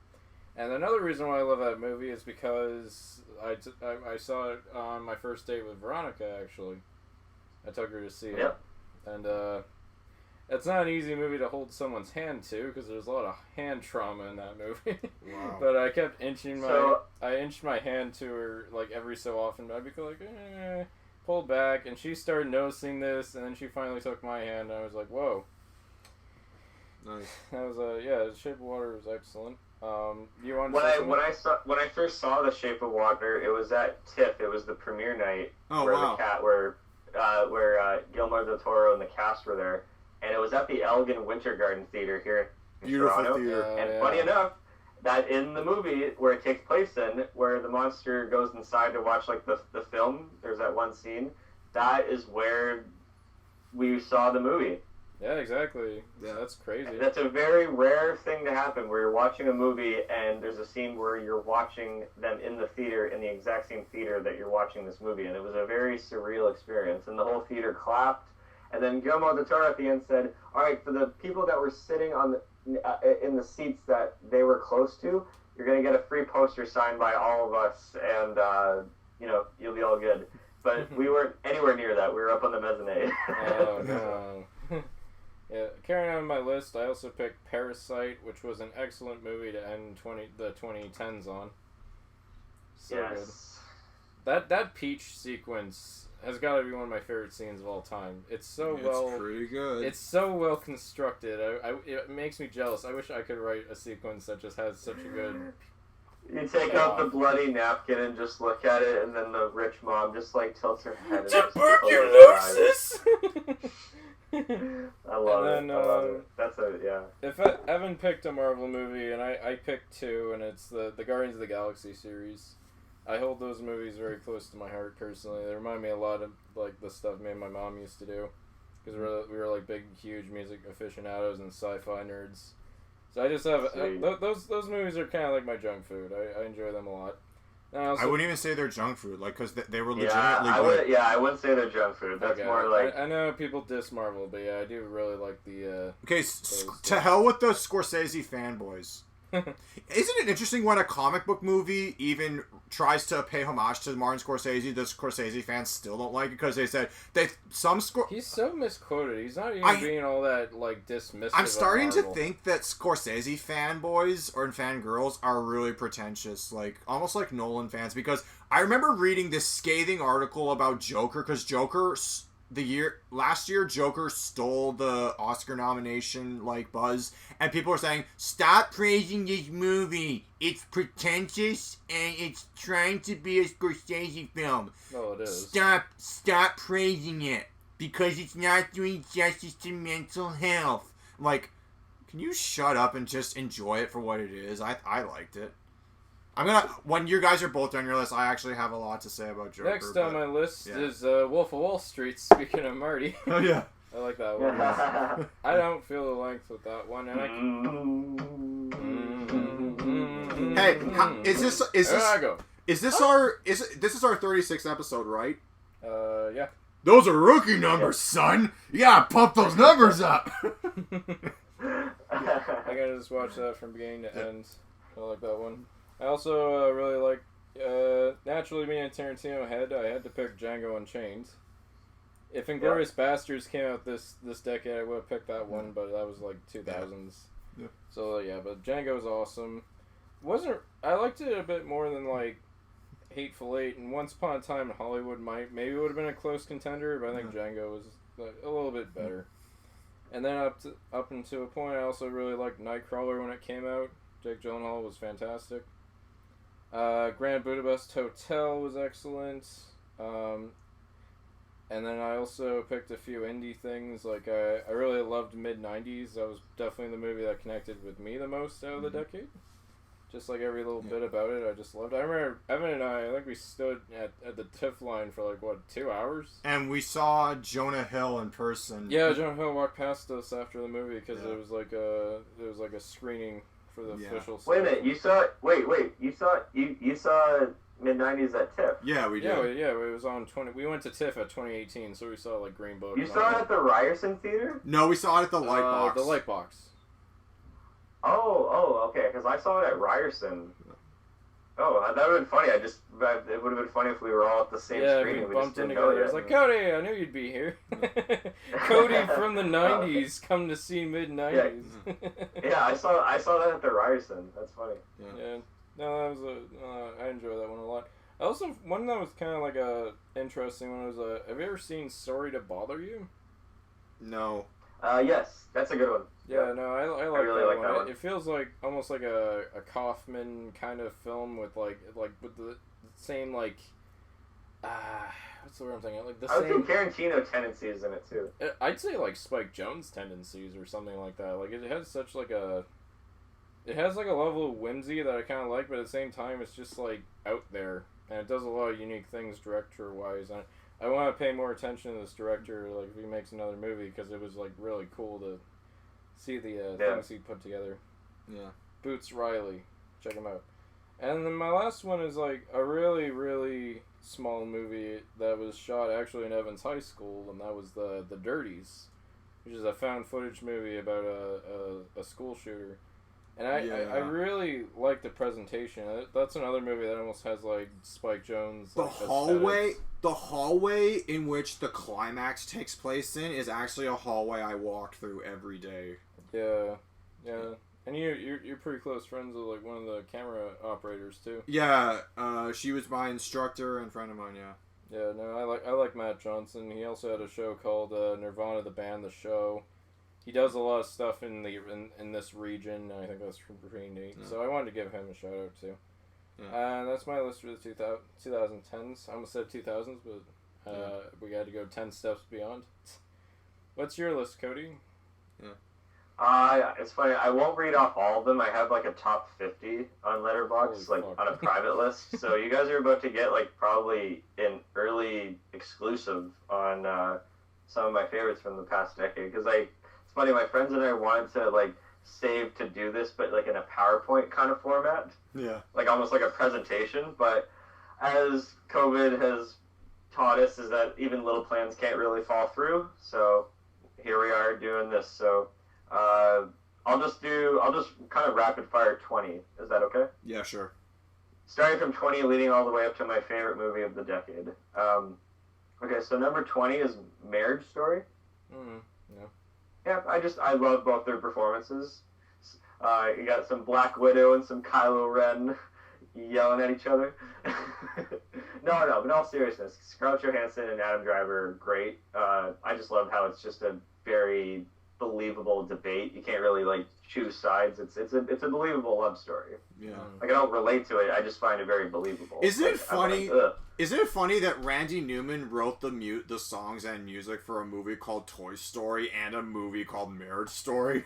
And another reason why I love that movie is because I saw it on my first date with Veronica. Actually, I took her to see it, and it's not an easy movie to hold someone's hand to because there's a lot of hand trauma in that movie. Wow. But I kept I inched my hand to her like every so often. But I'd be like, pull back, and she started noticing this, and then she finally took my hand, and I was like, whoa. Nice. That was The Shape of Water was excellent. You want when I first saw The Shape of Water, it was at TIFF. It was the premiere night where Guillermo del Toro and the cast were there. And it was at the Elgin Winter Garden Theater here in Toronto. Theater. And funny enough, that in the movie where it takes place in, where the monster goes inside to watch like the film, there's that one scene, that is where we saw the movie. Yeah, exactly. Yeah, that's crazy. That's a very rare thing to happen where you're watching a movie and there's a scene where you're watching them in the theater, in the exact same theater that you're watching this movie. And it was a very surreal experience. And the whole theater clapped. And then Guillermo del Toro at the end said, all right, for the people that were sitting on in the seats that they were close to, you're going to get a free poster signed by all of us, and, you'll be all good. But we weren't anywhere near that. We were up on the mezzanine. Oh, no. Yeah, carrying on my list, I also picked Parasite, which was an excellent movie to end the 2010s on. So good. That peach sequence has got to be one of my favorite scenes of all time. It's pretty good. It's so well constructed. It makes me jealous. I wish I could write a sequence that just has such a good. You take out the bloody napkin and just look at it, and then the rich mom just like tilts her head. Tuberculosis. I love it. That's If Evan picked a Marvel movie and I picked 2, and it's the Guardians of the Galaxy series. I hold those movies very close to my heart personally. They remind me a lot of like the stuff me and my mom used to do, because we were like big, huge music aficionados and sci-fi nerds. So I just have those movies are kind of like my junk food. I enjoy them a lot. I wouldn't even say they're junk food, like, because they were legitimately good. I wouldn't say they're junk food. That's more like... I know people diss Marvel, but yeah, I do really like the... Okay, to hell with the Scorsese fanboys. Isn't it interesting when a comic book movie even tries to pay homage to Martin Scorsese, the Scorsese fans still don't like it because they said he's so misquoted. He's not even being all that like dismissive. I'm starting to think that Scorsese fanboys or fangirls are really pretentious, like almost like Nolan fans, because I remember reading this scathing article about Joker because Joker last year, Joker stole the Oscar nomination buzz, and people were saying, "Stop praising this movie. It's pretentious and it's trying to be a Scorsese film. Oh, it is. Stop praising it because it's not doing justice to mental health." Like, can you shut up and just enjoy it for what it is? I liked it. When you guys are both on your list, I actually have a lot to say about Joker. Next on my list is Wolf of Wall Street, speaking of Marty. Oh, yeah. I like that one. I don't feel the length with that one, and Hey, is this our 36th episode, right? Yeah. Those are rookie numbers, son. You gotta pump those numbers up. I gotta just watch that from beginning to end. I like that one. I also really like, naturally being a Tarantino head, I had to pick Django Unchained. If Inglourious Basterds came out this decade, I would have picked that one, but that was like 2000s. Yeah. So yeah, but Django was awesome. I liked it a bit more than like Hateful Eight, and Once Upon a Time in Hollywood maybe would have been a close contender, but I think Django was like, a little bit better. And then up until a point, I also really liked Nightcrawler when it came out. Jake Gyllenhaal was fantastic. Grand Budapest Hotel was excellent. And then I also picked a few indie things. Like, I really loved Mid-90s. That was definitely the movie that connected with me the most out of the decade. Just like every little bit about it, I just loved it. I remember Evan and I think we stood at the TIFF line for 2 hours? And we saw Jonah Hill in person. Yeah, Jonah Hill walked past us after the movie because it was like a screening for the official stuff. Wait a minute, you saw Mid-90s at TIFF? Yeah, we did. Yeah, it was on 20. We went to TIFF at 2018, so we saw Green Book. You saw it at the Ryerson Theater? No, we saw it at the Lightbox. The Lightbox. Oh, okay, because I saw it at Ryerson. Oh, that would have been funny. It would have been funny if we were all at the same screening. Yeah, we bumped into together. I was like, Cody, I knew you'd be here. Cody from the 90s, come to see Mid-90s. Yeah, I saw that at the Ryerson. That's funny. Yeah. No, that was I enjoyed that one a lot. Also, one that was kind of like a interesting one was have you ever seen Sorry to Bother You? No. Yes, that's a good one. Yeah, no, I really like that one. It feels like almost like a Kaufman kind of film with with the same what's the word I'm thinking? Like the I would same think Tarantino tendencies in it too. I'd say like Spike Jonze tendencies or something like that. Like it has such it has a level of whimsy that I kind of like, but at the same time it's just out there, and it does a lot of unique things director wise. I want to pay more attention to this director, if he makes another movie, because it was really cool to see the things he put together. Yeah. Boots Riley, check him out. And then my last one is a really, really small movie that was shot actually in Evans High School, and that was the Dirties, which is a found footage movie about a school shooter. And I really like the presentation. That's another movie that almost has Spike Jonze. The hallway in which the climax takes place in is actually a hallway I walk through every day. Yeah. And you're pretty close friends with one of the camera operators too. Yeah, she was my instructor and friend of mine. Yeah. Yeah, no, I like Matt Johnson. He also had a show called Nirvana the Band, the show. He does a lot of stuff in this region, and I think that's pretty neat. Yeah. So I wanted to give him a shout out too. Yeah. And that's my list for the 2010s. I almost said 2000s, but we got to go 10 steps beyond. What's your list, Cody? Yeah. It's funny. I won't read off all of them. I have a top 50 on Letterboxd, on a private list. So you guys are about to get probably an early exclusive on some of my favorites from the past decade. Because it's funny, my friends and I wanted to save to do this, but in a PowerPoint kind of format. Yeah. Almost like a presentation. But as COVID has taught us, is that even little plans can't really fall through. So here we are doing this. So I'll just kind of rapid fire 20. Is that okay? Yeah, sure. Starting from 20, leading all the way up to my favorite movie of the decade. Okay, so number 20 is Marriage Story. Yeah. Yeah, I love both their performances. You got some Black Widow and some Kylo Ren yelling at each other. No, but in all seriousness, Scarlett Johansson and Adam Driver are great. I just love how it's just a very believable debate. You can't really like choose sides. It's a believable love story. Yeah. Like I don't relate to it. I just find it very believable. Isn't like, it funny? Like, isn't it funny that Randy Newman wrote the songs and music for a movie called Toy Story and a movie called Marriage Story?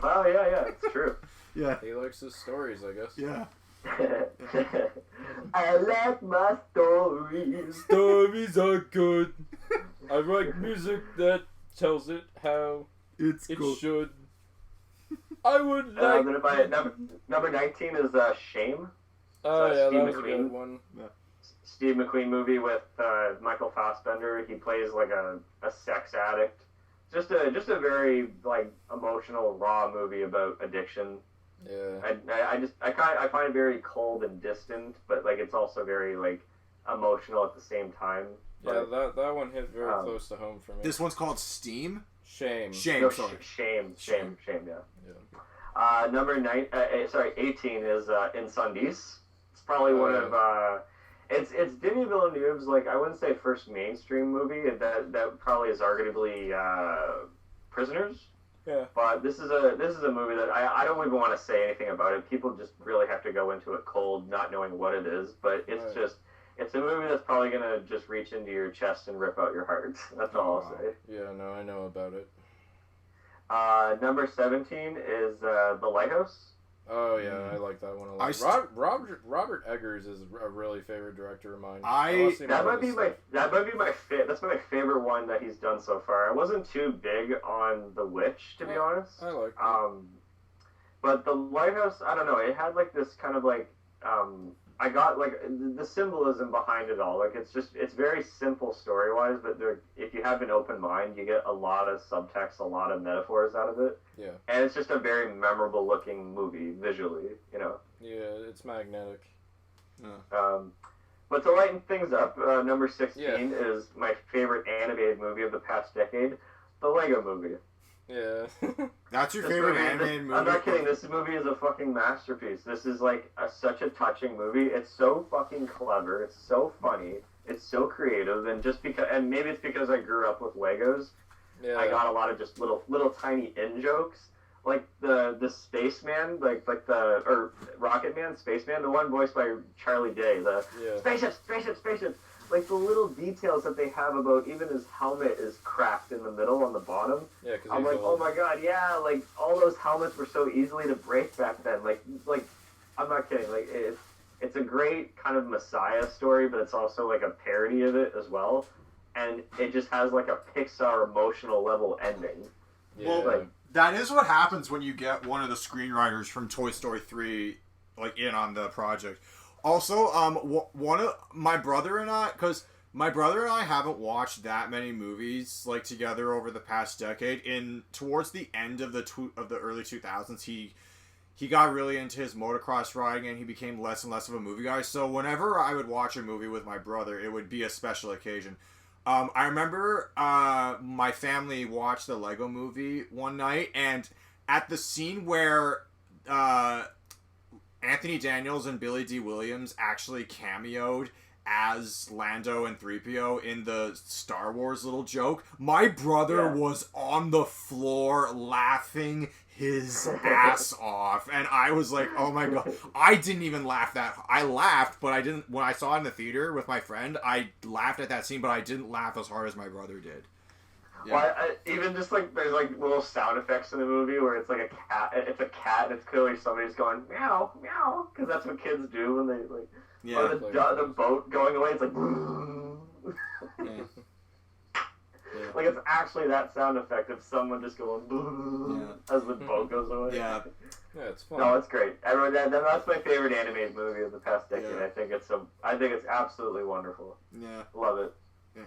Oh yeah, it's true. Yeah. He likes his stories, I guess. Yeah. I like my stories. Stories are good. I write music that tells it how it should. I would like. Then if I number 19 is Shame. Oh yeah, Steve that was McQueen. a good one. Yeah. Steve McQueen movie with Michael Fassbender. He plays like a sex addict. Just a very like emotional, raw movie about addiction. Yeah. I find it very cold and distant, but like it's also very like emotional at the same time. Yeah, that one hit very close to home for me. This one's called Steam. Shame. No, shame. Yeah. Number 18 is Incendies. It's probably one of it's Denis Villeneuve's like I wouldn't say first mainstream movie. That probably is arguably Prisoners. Yeah. But this is a movie that I don't even want to say anything about it. People just really have to go into it cold, not knowing what it is. But it's just it's a movie that's probably gonna just reach into your chest and rip out your heart. That's all I'll say. Yeah, no, I know about it. Number 17 is The Lighthouse. Oh yeah, I like that one a lot. Robert Eggers is a really favorite director of mine. That might be my favorite one that he's done so far. I wasn't too big on The Witch, to be honest. I like that. But The Lighthouse, I don't know. It had like this kind of like I got like the symbolism behind it all. Like it's very simple story wise, but if you have an open mind, you get a lot of subtext, a lot of metaphors out of it. Yeah. And it's just a very memorable looking movie visually, you know. Yeah, it's magnetic. But to lighten things up, number 16 is my favorite animated movie of the past decade, the Lego Movie. Yeah. That's your favorite animated movie? I'm not kidding. This movie is a fucking masterpiece. This is like such a touching movie. It's so fucking clever. It's so funny. It's so creative. And maybe it's because I grew up with Legos. Yeah. I got a lot of just little tiny in jokes. Like the spaceman, like Rocket Man, Spaceman, the one voiced by Charlie Day. Spaceships. Like the little details that they have about even his helmet is cracked in the middle on the bottom. Yeah, I'm like, oh my god, yeah, like all those helmets were so easily to break back then. Like I'm not kidding. Like it's a great kind of Messiah story, but it's also like a parody of it as well. And it just has like a Pixar emotional level ending. Yeah. Well, like, that is what happens when you get one of the screenwriters from Toy Story 3 like in on the project. Also, one of my brother and I haven't watched that many movies like together over the past decade. Towards the end of the early 2000s, he got really into his motocross riding and he became less and less of a movie guy. So whenever I would watch a movie with my brother, it would be a special occasion. I remember my family watched the Lego Movie one night, and at the scene where Anthony Daniels and Billy D. Williams actually cameoed as Lando and 3PO in the Star Wars little joke, my brother was on the floor laughing his ass off, and I was like, oh my god. I didn't even laugh I laughed, but I didn't, when I saw it in the theater with my friend, I laughed at that scene, but I didn't laugh as hard as my brother did. Yeah. Well, even just like there's like little sound effects in the movie where it's like a cat. It's a cat, and it's clearly somebody's going meow meow because that's what kids do when they like. Yeah. Or the boat going away. It's like. Yeah. Like it's actually that sound effect of someone just going as the boat goes away. Yeah. Yeah, it's fun. No, it's great. Everyone, that's my favorite animated movie of the past decade. Yeah. I think it's absolutely wonderful. Yeah. Love it. Yeah.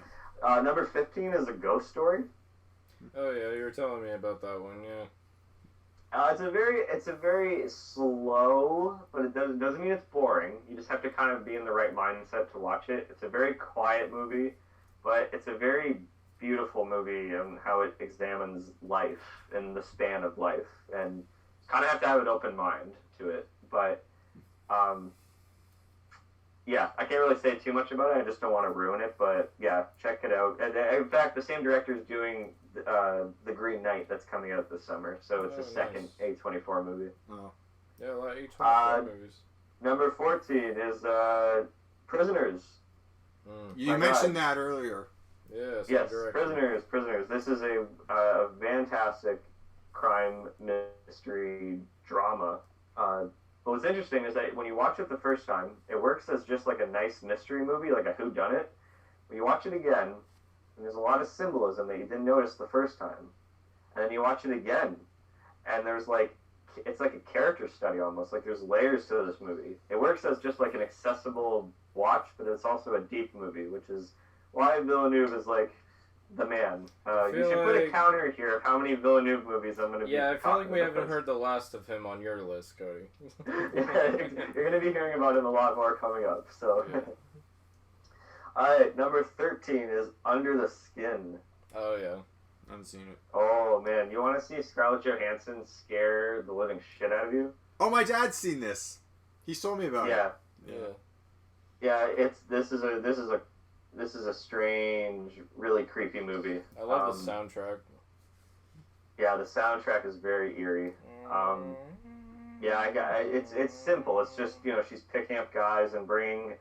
Number 15 is A Ghost Story. Oh yeah, you were telling me about that one. Yeah. It's a very slow, but it doesn't mean it's boring. You just have to kind of be in the right mindset to watch it. It's a very quiet movie, but it's a very beautiful movie and how it examines life and the span of life, and kind of have to have an open mind to it. But yeah, I can't really say too much about it. I just don't want to ruin it, but yeah, check it out. And in fact, the same director is doing The Green Knight that's coming out this summer, so it's the second A24 movie. Oh. Yeah, a lot of A24 movies. Number 14 is Prisoners. You mentioned that earlier. Yes, Prisoners. This is a fantastic crime mystery drama. But what's interesting is that when you watch it the first time, it works as just like a nice mystery movie, like a whodunit. When you watch it again, and there's a lot of symbolism that you didn't notice the first time, and then you watch it again, and there's like, it's like a character study almost. Like there's layers to this movie. It works as just like an accessible watch, but it's also a deep movie, which is why Villeneuve is like the man. You should put a counter here of how many Villeneuve movies I'm going to be. Yeah, I feel like we haven't heard the last of him on your list, Cody. Yeah, you're going to be hearing about him a lot more coming up. So, yeah. All right, number 13 is Under the Skin. Oh yeah, I haven't seen it. Oh man, you want to see Scarlett Johansson scare the living shit out of you? Oh, my dad's seen this. He told me about it. Yeah. This is a strange, really creepy movie. I love the soundtrack. Yeah, the soundtrack is very eerie. It's simple. It's just, she's picking up guys and bringing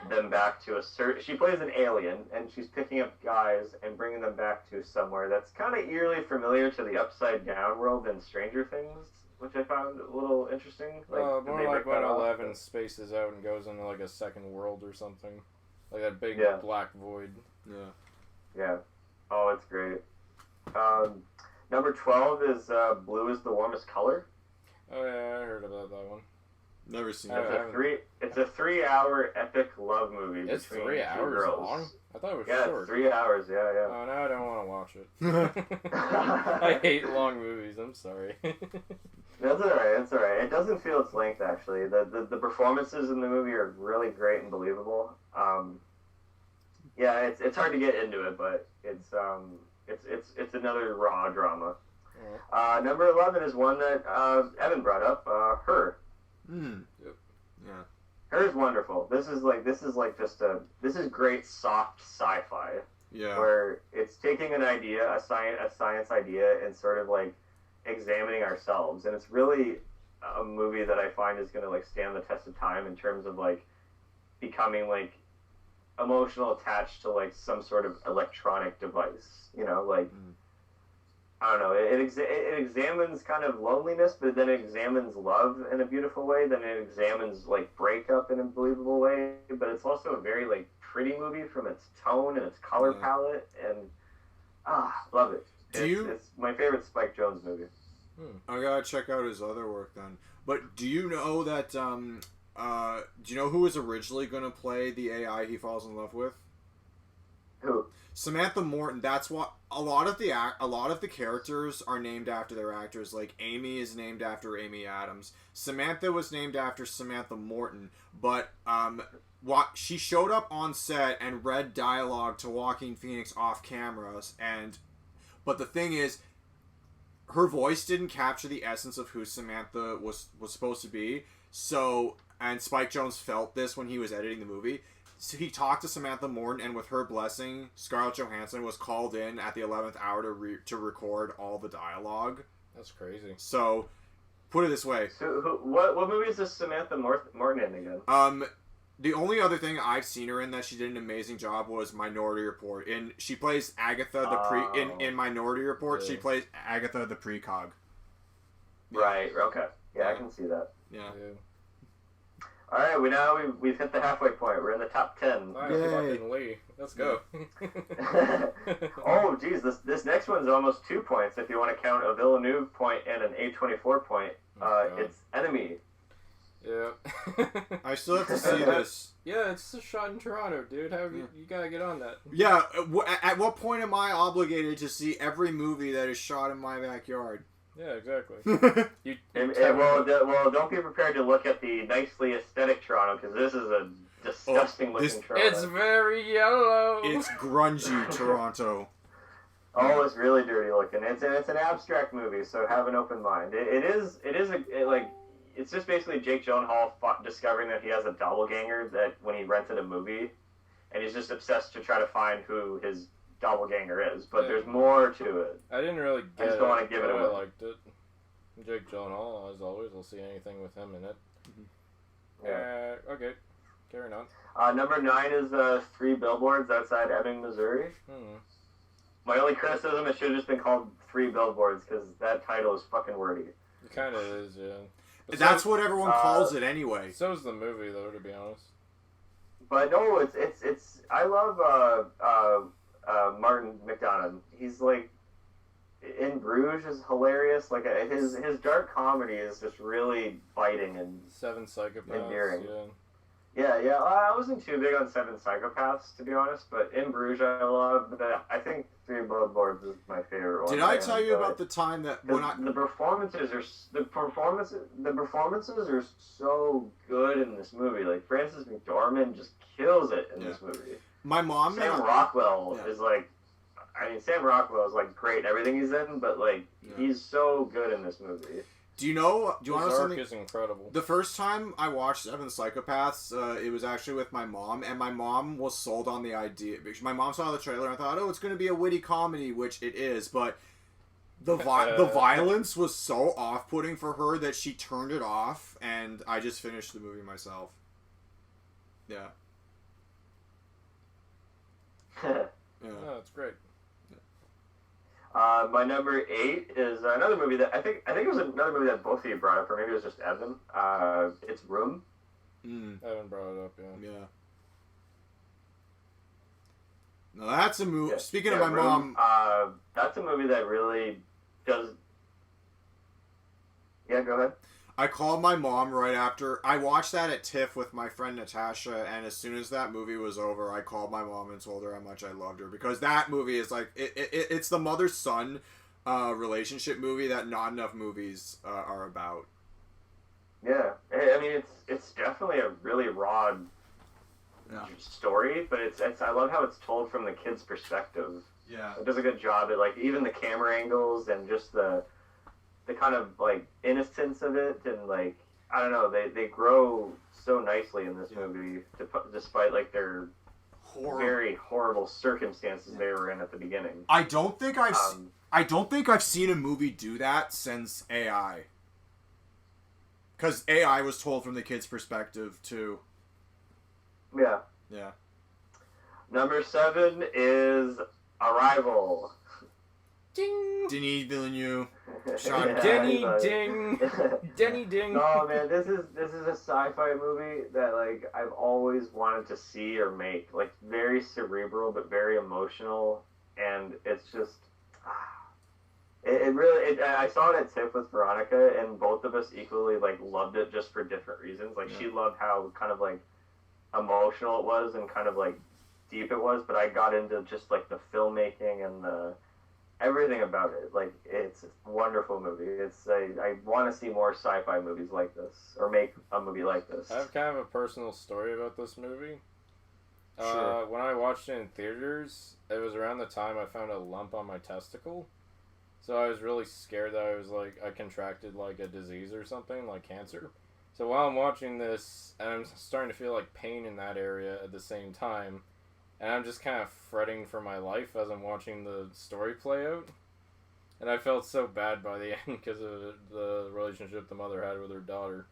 them back to she plays an alien, and she's picking up guys and bringing them back to somewhere that's kind of eerily familiar to the Upside Down world in Stranger Things, which I found a little interesting. More like when Eleven spaces out and goes into like a second world or something. Like that big black void. Yeah. Oh, it's great. Number 12 is Blue is the Warmest Color. Oh yeah, I heard about that one. Never seen it. It's a 3-hour epic love movie. It's 3 hours long? I thought it was short. Yeah, 3 hours, yeah. Oh, now I don't want to watch it. I hate long movies, I'm sorry. That's alright. It doesn't feel its length, actually. The performances in the movie are really great and believable. It's hard to get into it, but it's another raw drama. Yeah. Number 11 is one that Evan brought up, Her. Yep. Yeah. Her is wonderful. This is great soft sci-fi. Yeah. Where it's taking an idea, a science idea, and sort of like examining ourselves, and it's really a movie that I find is going to like stand the test of time in terms of like becoming like emotional attached to like some sort of electronic device. I don't know. It examines kind of loneliness, but then it examines love in a beautiful way. Then it examines like breakup in a believable way. But it's also a very like pretty movie from its tone and its color palette, and love it. It's my favorite Spike Jonze movie. I gotta check out his other work then. But do you know that? Do you know who was originally gonna play the AI he falls in love with? Who? Samantha Morton. That's what a lot of the characters are named after their actors. Like Amy is named after Amy Adams. Samantha was named after Samantha Morton. But she showed up on set and read dialogue to Joaquin Phoenix off cameras. But the thing is, her voice didn't capture the essence of who Samantha was supposed to be. So, and Spike Jonze felt this when he was editing the movie. So he talked to Samantha Morton, and with her blessing, Scarlett Johansson was called in at the 11th hour to record all the dialogue. That's crazy. So, put it this way. So, what movie is this Samantha Morton in again? The only other thing I've seen her in that she did an amazing job was Minority Report. She plays Agatha in Minority Report. She plays Agatha the precog. Right. Okay. Yeah, I can see that. Yeah. All right, we've hit the halfway point. We're in the top 10. All right, fucking Lee. Let's go. Oh, geez, this next one's almost 2 points if you want to count a Villeneuve point and an A24 point. It's Enemy. Yeah. I still have to see this. Yeah, it's a shot in Toronto, dude. You gotta get on that. Yeah. At what point am I obligated to see every movie that is shot in my backyard? Yeah, exactly. Well, don't be prepared to look at the nicely aesthetic Toronto, because this is a disgusting looking Toronto. It's very yellow. It's grungy Toronto. Oh, it's really dirty looking. It's an abstract movie, so have an open mind. it's just basically Jake Gyllenhaal discovering that he has a doppelganger that when he rented a movie, and he's just obsessed to try to find who his doppelganger is. But there's more to it. I didn't really get it. I just don't want to give it away. I liked it. Jake Gyllenhaal, as always, I'll see anything with him in it. Yeah. Okay, carrying on. Number 9 is 3 Billboards Outside Ebbing, Missouri. My only criticism, it should have just been called 3 Billboards, because that title is fucking wordy. It kind of is, yeah. But that's what everyone calls it anyway. So's the movie, though, to be honest. But no, it's I love Martin McDonagh. He's like, in Bruges is hilarious. Like his dark comedy is just really biting and 7 Psychopaths. endearing. Yeah. Yeah. I wasn't too big on 7 Psychopaths, to be honest, but In Bruges I love. But I think 3 Billboards is my favorite one. Did I tell you about the time that when the performances are so good in this movie? Like Frances McDormand just kills it in this movie. My mom Sam Rockwell is like, I mean, Sam Rockwell is like great in everything he's in, but like he's so good in this movie. Do you want to know something? Is incredible. The first time I watched 7 Psychopaths, it was actually with my mom, and my mom was sold on the idea. My mom saw the trailer and thought, oh, it's going to be a witty comedy, which it is, but the violence was so off-putting for her that she turned it off, and I just finished the movie myself. Yeah. Yeah, that's great. My number 8 is another movie that I think it was another movie that both of you brought up, or maybe it was just Evan. It's Room. Evan brought it up, yeah. Yeah. Now that's a movie. Speaking of my Room, mom, that's a movie that really does. Yeah, go ahead. I called my mom right after I watched that at TIFF with my friend Natasha, and as soon as that movie was over, I called my mom and told her how much I loved her, because that movie is like it's the mother-son relationship movie that not enough movies are about. Yeah, I mean it's definitely a really raw story, but it's I love how it's told from the kid's perspective. Yeah, it does a good job at like even the camera angles and just the kind of like innocence of it, and like I don't know, they grow so nicely in this movie despite like their very horrible circumstances they were in at the beginning. I don't think I've seen a movie do that since AI, because AI was told from the kid's perspective too. Yeah. Number 7 is Arrival. Ding! Denis Villeneuve. Denny ding! Denny ding! No man, this is a sci-fi movie that like I've always wanted to see or make. Like very cerebral but very emotional, and it's just it really. I saw it at TIFF with Veronica, and both of us equally like loved it just for different reasons. Like she loved how kind of like emotional it was and kind of like deep it was, but I got into just like the filmmaking and the everything about it. Like it's a wonderful movie. I want to see more sci-fi movies like this, or make a movie like this. I have kind of a personal story about this movie. Sure. When I watched it in theaters, it was around the time I found a lump on my testicle. So I was really scared that I contracted like a disease or something, like cancer. So while I'm watching this, and I'm starting to feel like pain in that area at the same time, and I'm just kind of fretting for my life as I'm watching the story play out. And I felt so bad by the end because of the relationship the mother had with her daughter.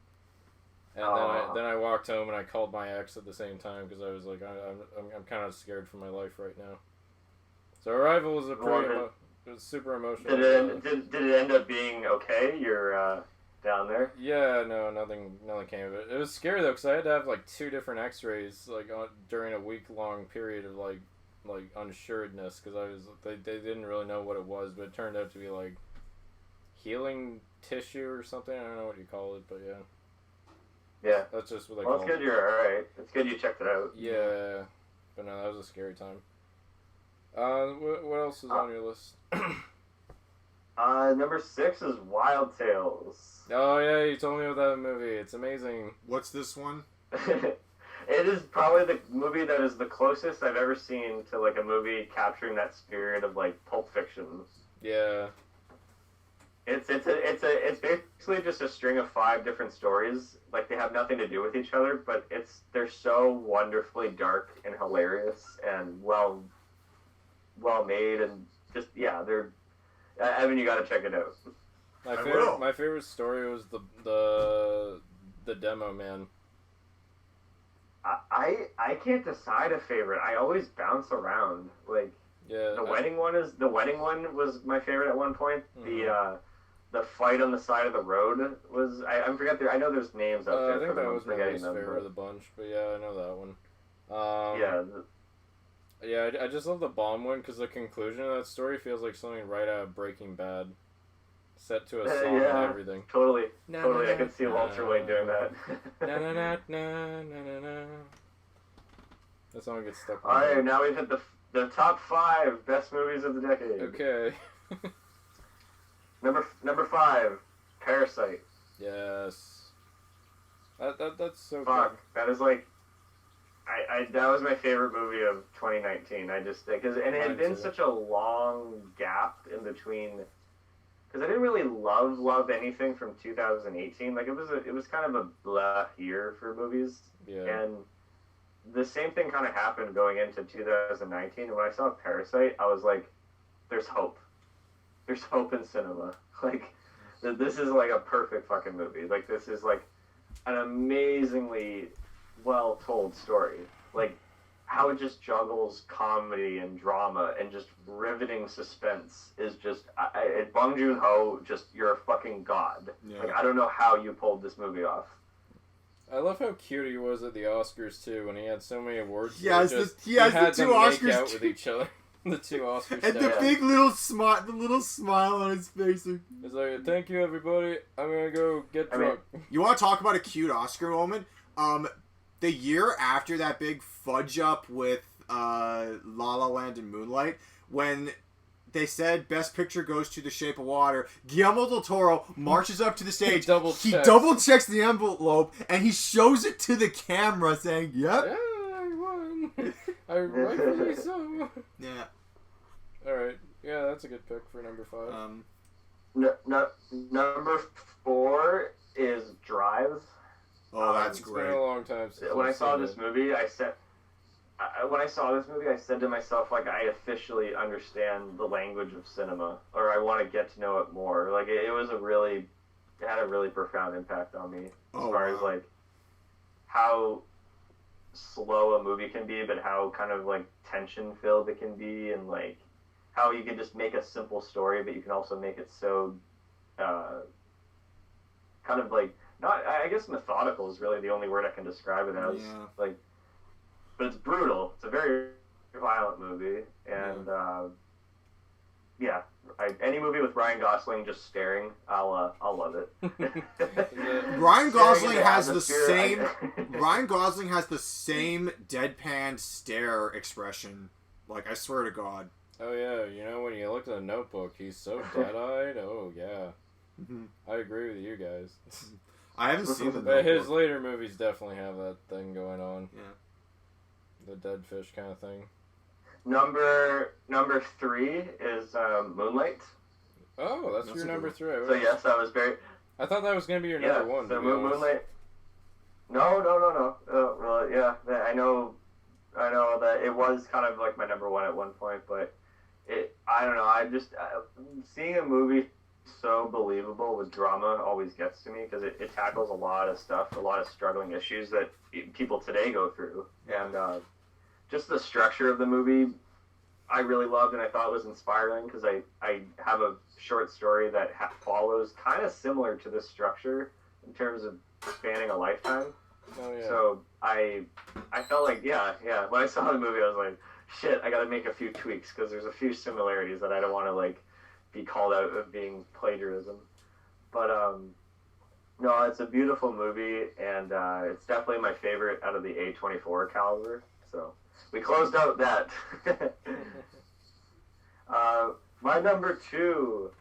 And then I walked home and I called my ex at the same time because I was like, I'm kind of scared for my life right now. So Arrival was it was super emotional. Did it end up being okay? You're down there? Yeah, no, nothing came of it. It was scary though because I had to have like 2 different X-rays like during a week-long period of like unsuredness because they didn't really know what it was, but it turned out to be like healing tissue or something. I don't know what you call it, but yeah. Yeah. That's just what they call it. Well, it's good you're alright. It's good you checked it out. Yeah. But no, that was a scary time. What else is on your list? Number 6 is Wild Tales. Oh yeah, you told me about that movie. It's amazing. What's this one? It is probably the movie that is the closest I've ever seen to like a movie capturing that spirit of like Pulp Fiction. Yeah. It's basically just a string of 5 different stories. Like, they have nothing to do with each other, but they're so wonderfully dark and hilarious and well made, and just, yeah, they're. Evan, you got to check it out. My favorite story was the Demo Man. I can't decide a favorite. I always bounce around. Like, the wedding one was my favorite at one point. Mm-hmm. The fight on the side of the road was I forget I know there's names out there. I think that was my least favorite of the bunch, but yeah, I know that one. I just love the bomb one because the conclusion of that story feels like something right out of Breaking Bad, set to a song and everything. Totally. I could see Walter White doing that. Na na na na na na. That song gets stuck. All right, now we've hit the top 5 best movies of the decade. Okay. Number 5, Parasite. Yes. That's so Fuck, good. that is like, that was my favorite movie of 2019. It had been such a long gap in between, because I didn't really love anything from 2018. Like, it was kind of a blah year for movies. Yeah. And the same thing kind of happened going into 2019. And when I saw Parasite, I was like, there's hope. There's hope in cinema. Like, this is like a perfect fucking movie. Like, this is like an amazingly well-told story. Like, how it just juggles comedy and drama and just riveting suspense is just... Bong Joon-ho, just, you're a fucking god. Yeah. Like, I don't know how you pulled this movie off. I love how cute he was at the Oscars, too, when he had so many awards. He has the 2 Oscars make out with each other. The 2 Oscars. And the big little smile on his face. It's like, thank you, everybody. I'm gonna go get drunk. You want to talk about a cute Oscar moment? The year after that big fudge up with La La Land and Moonlight, when they said Best Picture goes to The Shape of Water, Guillermo del Toro marches up to the stage, he double checks the envelope, and he shows it to the camera saying, yep. Yeah, I won. I rightfully so. Yeah. Alright, yeah, that's a good pick for number 5. Number 4 is Drive. Oh, that's great. It's been a long time since when I saw this movie, I said to myself, like, I officially understand the language of cinema, or I want to get to know it more. Like, it had a really profound impact on me as far as, like, how slow a movie can be, but how kind of, like, tension-filled it can be, and, like, how you can just make a simple story, but you can also make it so, kind of, like, I guess methodical is really the only word I can describe it as. Yeah. Like, but it's brutal. It's a very violent movie, and any movie with Ryan Gosling just staring, I'll love it. Ryan Gosling has the same. Ryan Gosling has the same deadpan stare expression. Like, I swear to God. Oh yeah, you know when you look at the Notebook, he's so dead-eyed. Oh yeah, I agree with you guys. I haven't seen the But his later movies definitely have that thing going on. Yeah. The dead fish kind of thing. Number 3 is Moonlight. Oh, that's your number 3. So yes, I was very... I thought that was going to be your number 1. So Moonlight... No. Well, yeah, I know that it was kind of like my number 1 at one point, but I don't know, seeing a movie so believable with drama always gets to me, because it tackles a lot of stuff, a lot of struggling issues that people today go through, and just the structure of the movie I really loved, and I thought was inspiring, because I have a short story that follows kind of similar to this structure in terms of spanning a lifetime. Oh, yeah. So I felt like, yeah, when I saw the movie I was like, shit, I gotta make a few tweaks, because there's a few similarities that I don't want to, like, be called out of being plagiarism. But no, it's a beautiful movie, and it's definitely my favorite out of the A24 caliber. So we closed out that. My number 2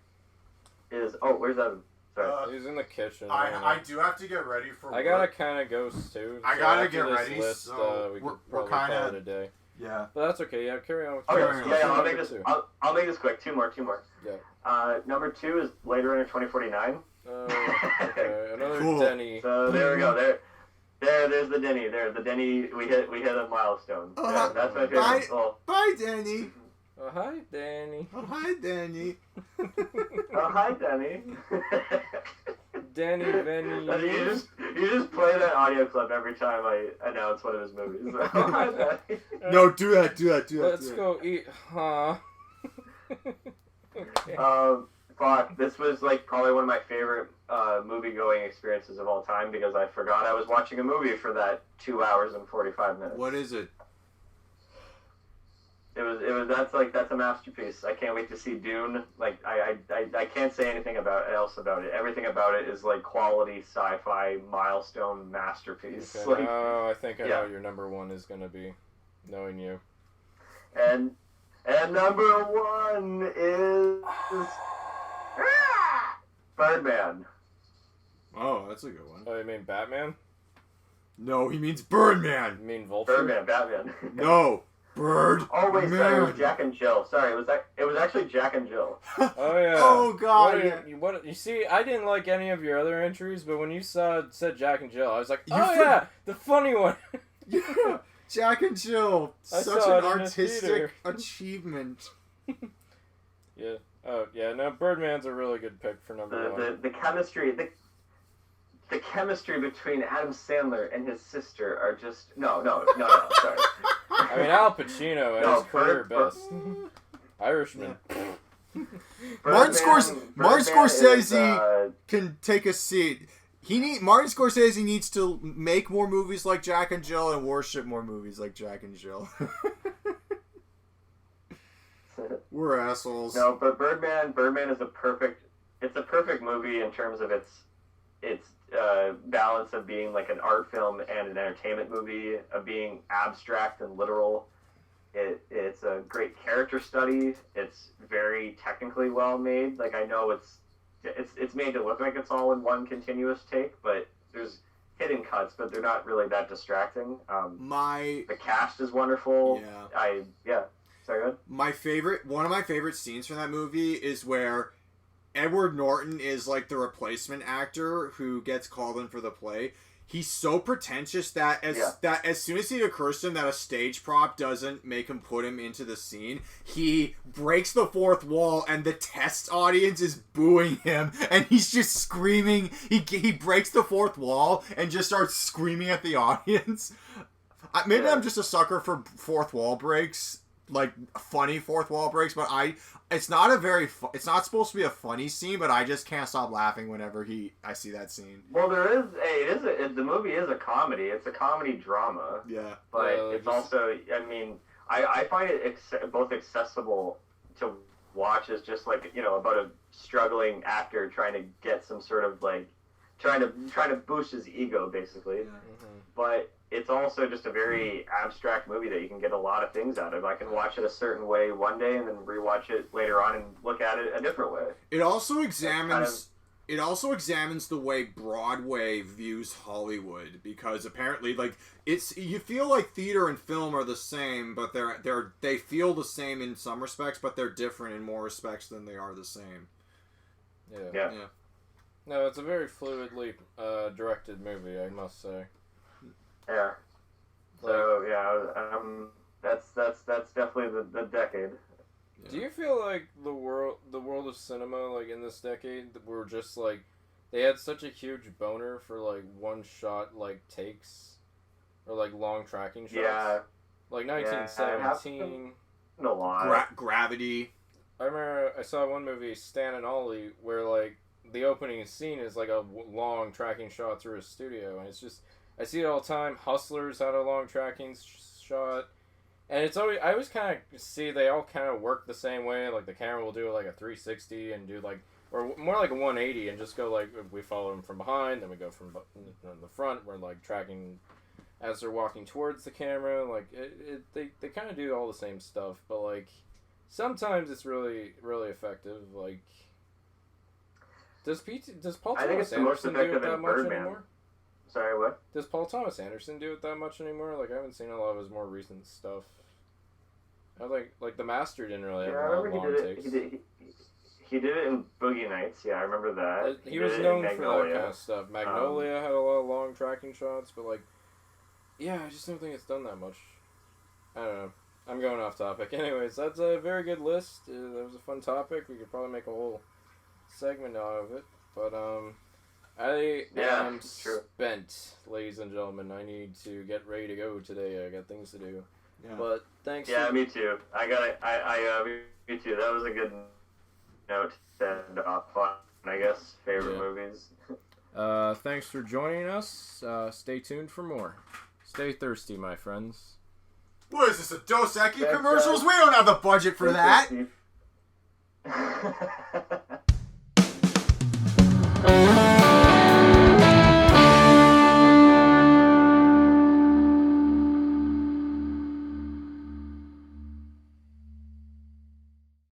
is where's Evan? Sorry. He's in the kitchen. I do have to get ready for work. I gotta kind of go too. I gotta get ready. List, so we could probably call it a day. Yeah. But that's okay. Yeah, carry on with I'll make this quick. Two more. Yeah. Number 2 is Blade Runner 2049. Okay. Another Cool. Denny. So there we go. There's the Denny. The Denny. We hit a milestone. That's my favorite. Bye, Danny. Oh, hi, Danny. Oh, hi, Danny. Oh, hi, Danny. Danny Venny. You just play that audio clip every time I announce one of his movies. Oh, hi, Danny. No, do that. Let's go eat, huh? Okay. Fuck, this was like probably one of my favorite movie-going experiences of all time because I forgot I was watching a movie for that 2 hours and 45 minutes. What is it? That's a masterpiece. I can't wait to see Dune. Like I can't say anything else about it. Everything about it is like quality sci-fi milestone masterpiece. Okay, Like, I think I know what your number 1 is gonna be, knowing you. And number 1 is Birdman. Oh, that's a good one. Oh, you mean Batman? No, he means Birdman. You mean Vulture? Birdman, Batman. No, Bird. Oh wait, Man. sorry, it was Jack and Jill. Sorry, it was actually Jack and Jill. Oh yeah. Oh God. What you see? I didn't like any of your other entries, but when you said Jack and Jill, I was like, yeah, the funny one. Yeah, Jack and Jill. I Such saw an it in a artistic theater. achievement. Yeah. Oh yeah. No, Birdman's a really good pick for number 1. The chemistry the chemistry between Adam Sandler and his sister are just no sorry. I mean, Al Pacino at his career best. Irishman. Yeah. Martin Scorsese can take a seat. Martin Scorsese needs to make more movies like Jack and Jill and worship more movies like Jack and Jill. We're assholes. No, but Birdman is a perfect movie in terms of its balance of being like an art film and an entertainment movie, of being abstract and literal. It's a great character study. It's very technically well made. Like, I know it's made to look like it's all in one continuous take, but there's hidden cuts, but they're not really that distracting. The cast is wonderful. Yeah. Sorry, go ahead. One of my favorite scenes from that movie is where Edward Norton is like the replacement actor who gets called in for the play. He's so pretentious that as soon as it occurs to him that a stage prop doesn't make him put him into the scene, he breaks the fourth wall and the test audience is booing him and he's just screaming. He breaks the fourth wall and just starts screaming at the audience. Maybe I'm just a sucker for fourth wall breaks, like funny fourth wall breaks, but it's not it's not supposed to be a funny scene, but I just can't stop laughing whenever I see that scene. Well, the movie is a comedy. It's a comedy drama. Yeah. But it's also, I mean, I find it both accessible to watch as just like, about a struggling actor trying to get some sort of like, trying to boost his ego, basically. Yeah. Mm-hmm. But it's also just a very abstract movie that you can get a lot of things out of. I can watch it a certain way one day and then rewatch it later on and look at it a different way. It also examines the way Broadway views Hollywood, because apparently, like, you feel like theater and film are the same, but they feel the same in some respects, but they're different in more respects than they are the same. Yeah. No, it's a very fluidly directed movie, I must say. Yeah. So that's definitely the decade. Yeah. Do you feel like the world of cinema, like in this decade, were just like they had such a huge boner for like one shot like takes or like long tracking shots? Yeah. Like 1917. A lot. Gravity. I remember I saw one movie, Stan and Ollie, where like the opening scene is like a long tracking shot through a studio, and it's just. I see it all the time. Hustlers had a long tracking shot. And it's always, I always kind of see they all kind of work the same way. Like the camera will do like a 360 and do like, or more like a 180 and just go like, we follow them from behind, then we go from the front. We're like tracking as they're walking towards the camera. Like they kind of do all the same stuff, but like sometimes it's really, really effective. Like, does Paul Thomas Anderson do it that much anymore? Sorry, what? Does Paul Thomas Anderson do it that much anymore? Like, I haven't seen a lot of his more recent stuff. I like The Master didn't really have a lot of long takes. He did it in Boogie Nights. Yeah, I remember that. He was known for that kind of stuff. Magnolia had a lot of long tracking shots, but like, yeah, I just don't think it's done that much. I don't know. I'm going off topic. Anyways, that's a very good list. That was a fun topic. We could probably make a whole segment out of it. But I am spent, ladies and gentlemen. I need to get ready to go today. I got things to do. Yeah. But thanks. Yeah, me too. Me too. That was a good note to end off on, I guess. Favorite movies. Thanks for joining us. Stay tuned for more. Stay thirsty, my friends. What is this, a Dos Equis commercials? We don't have the budget for that.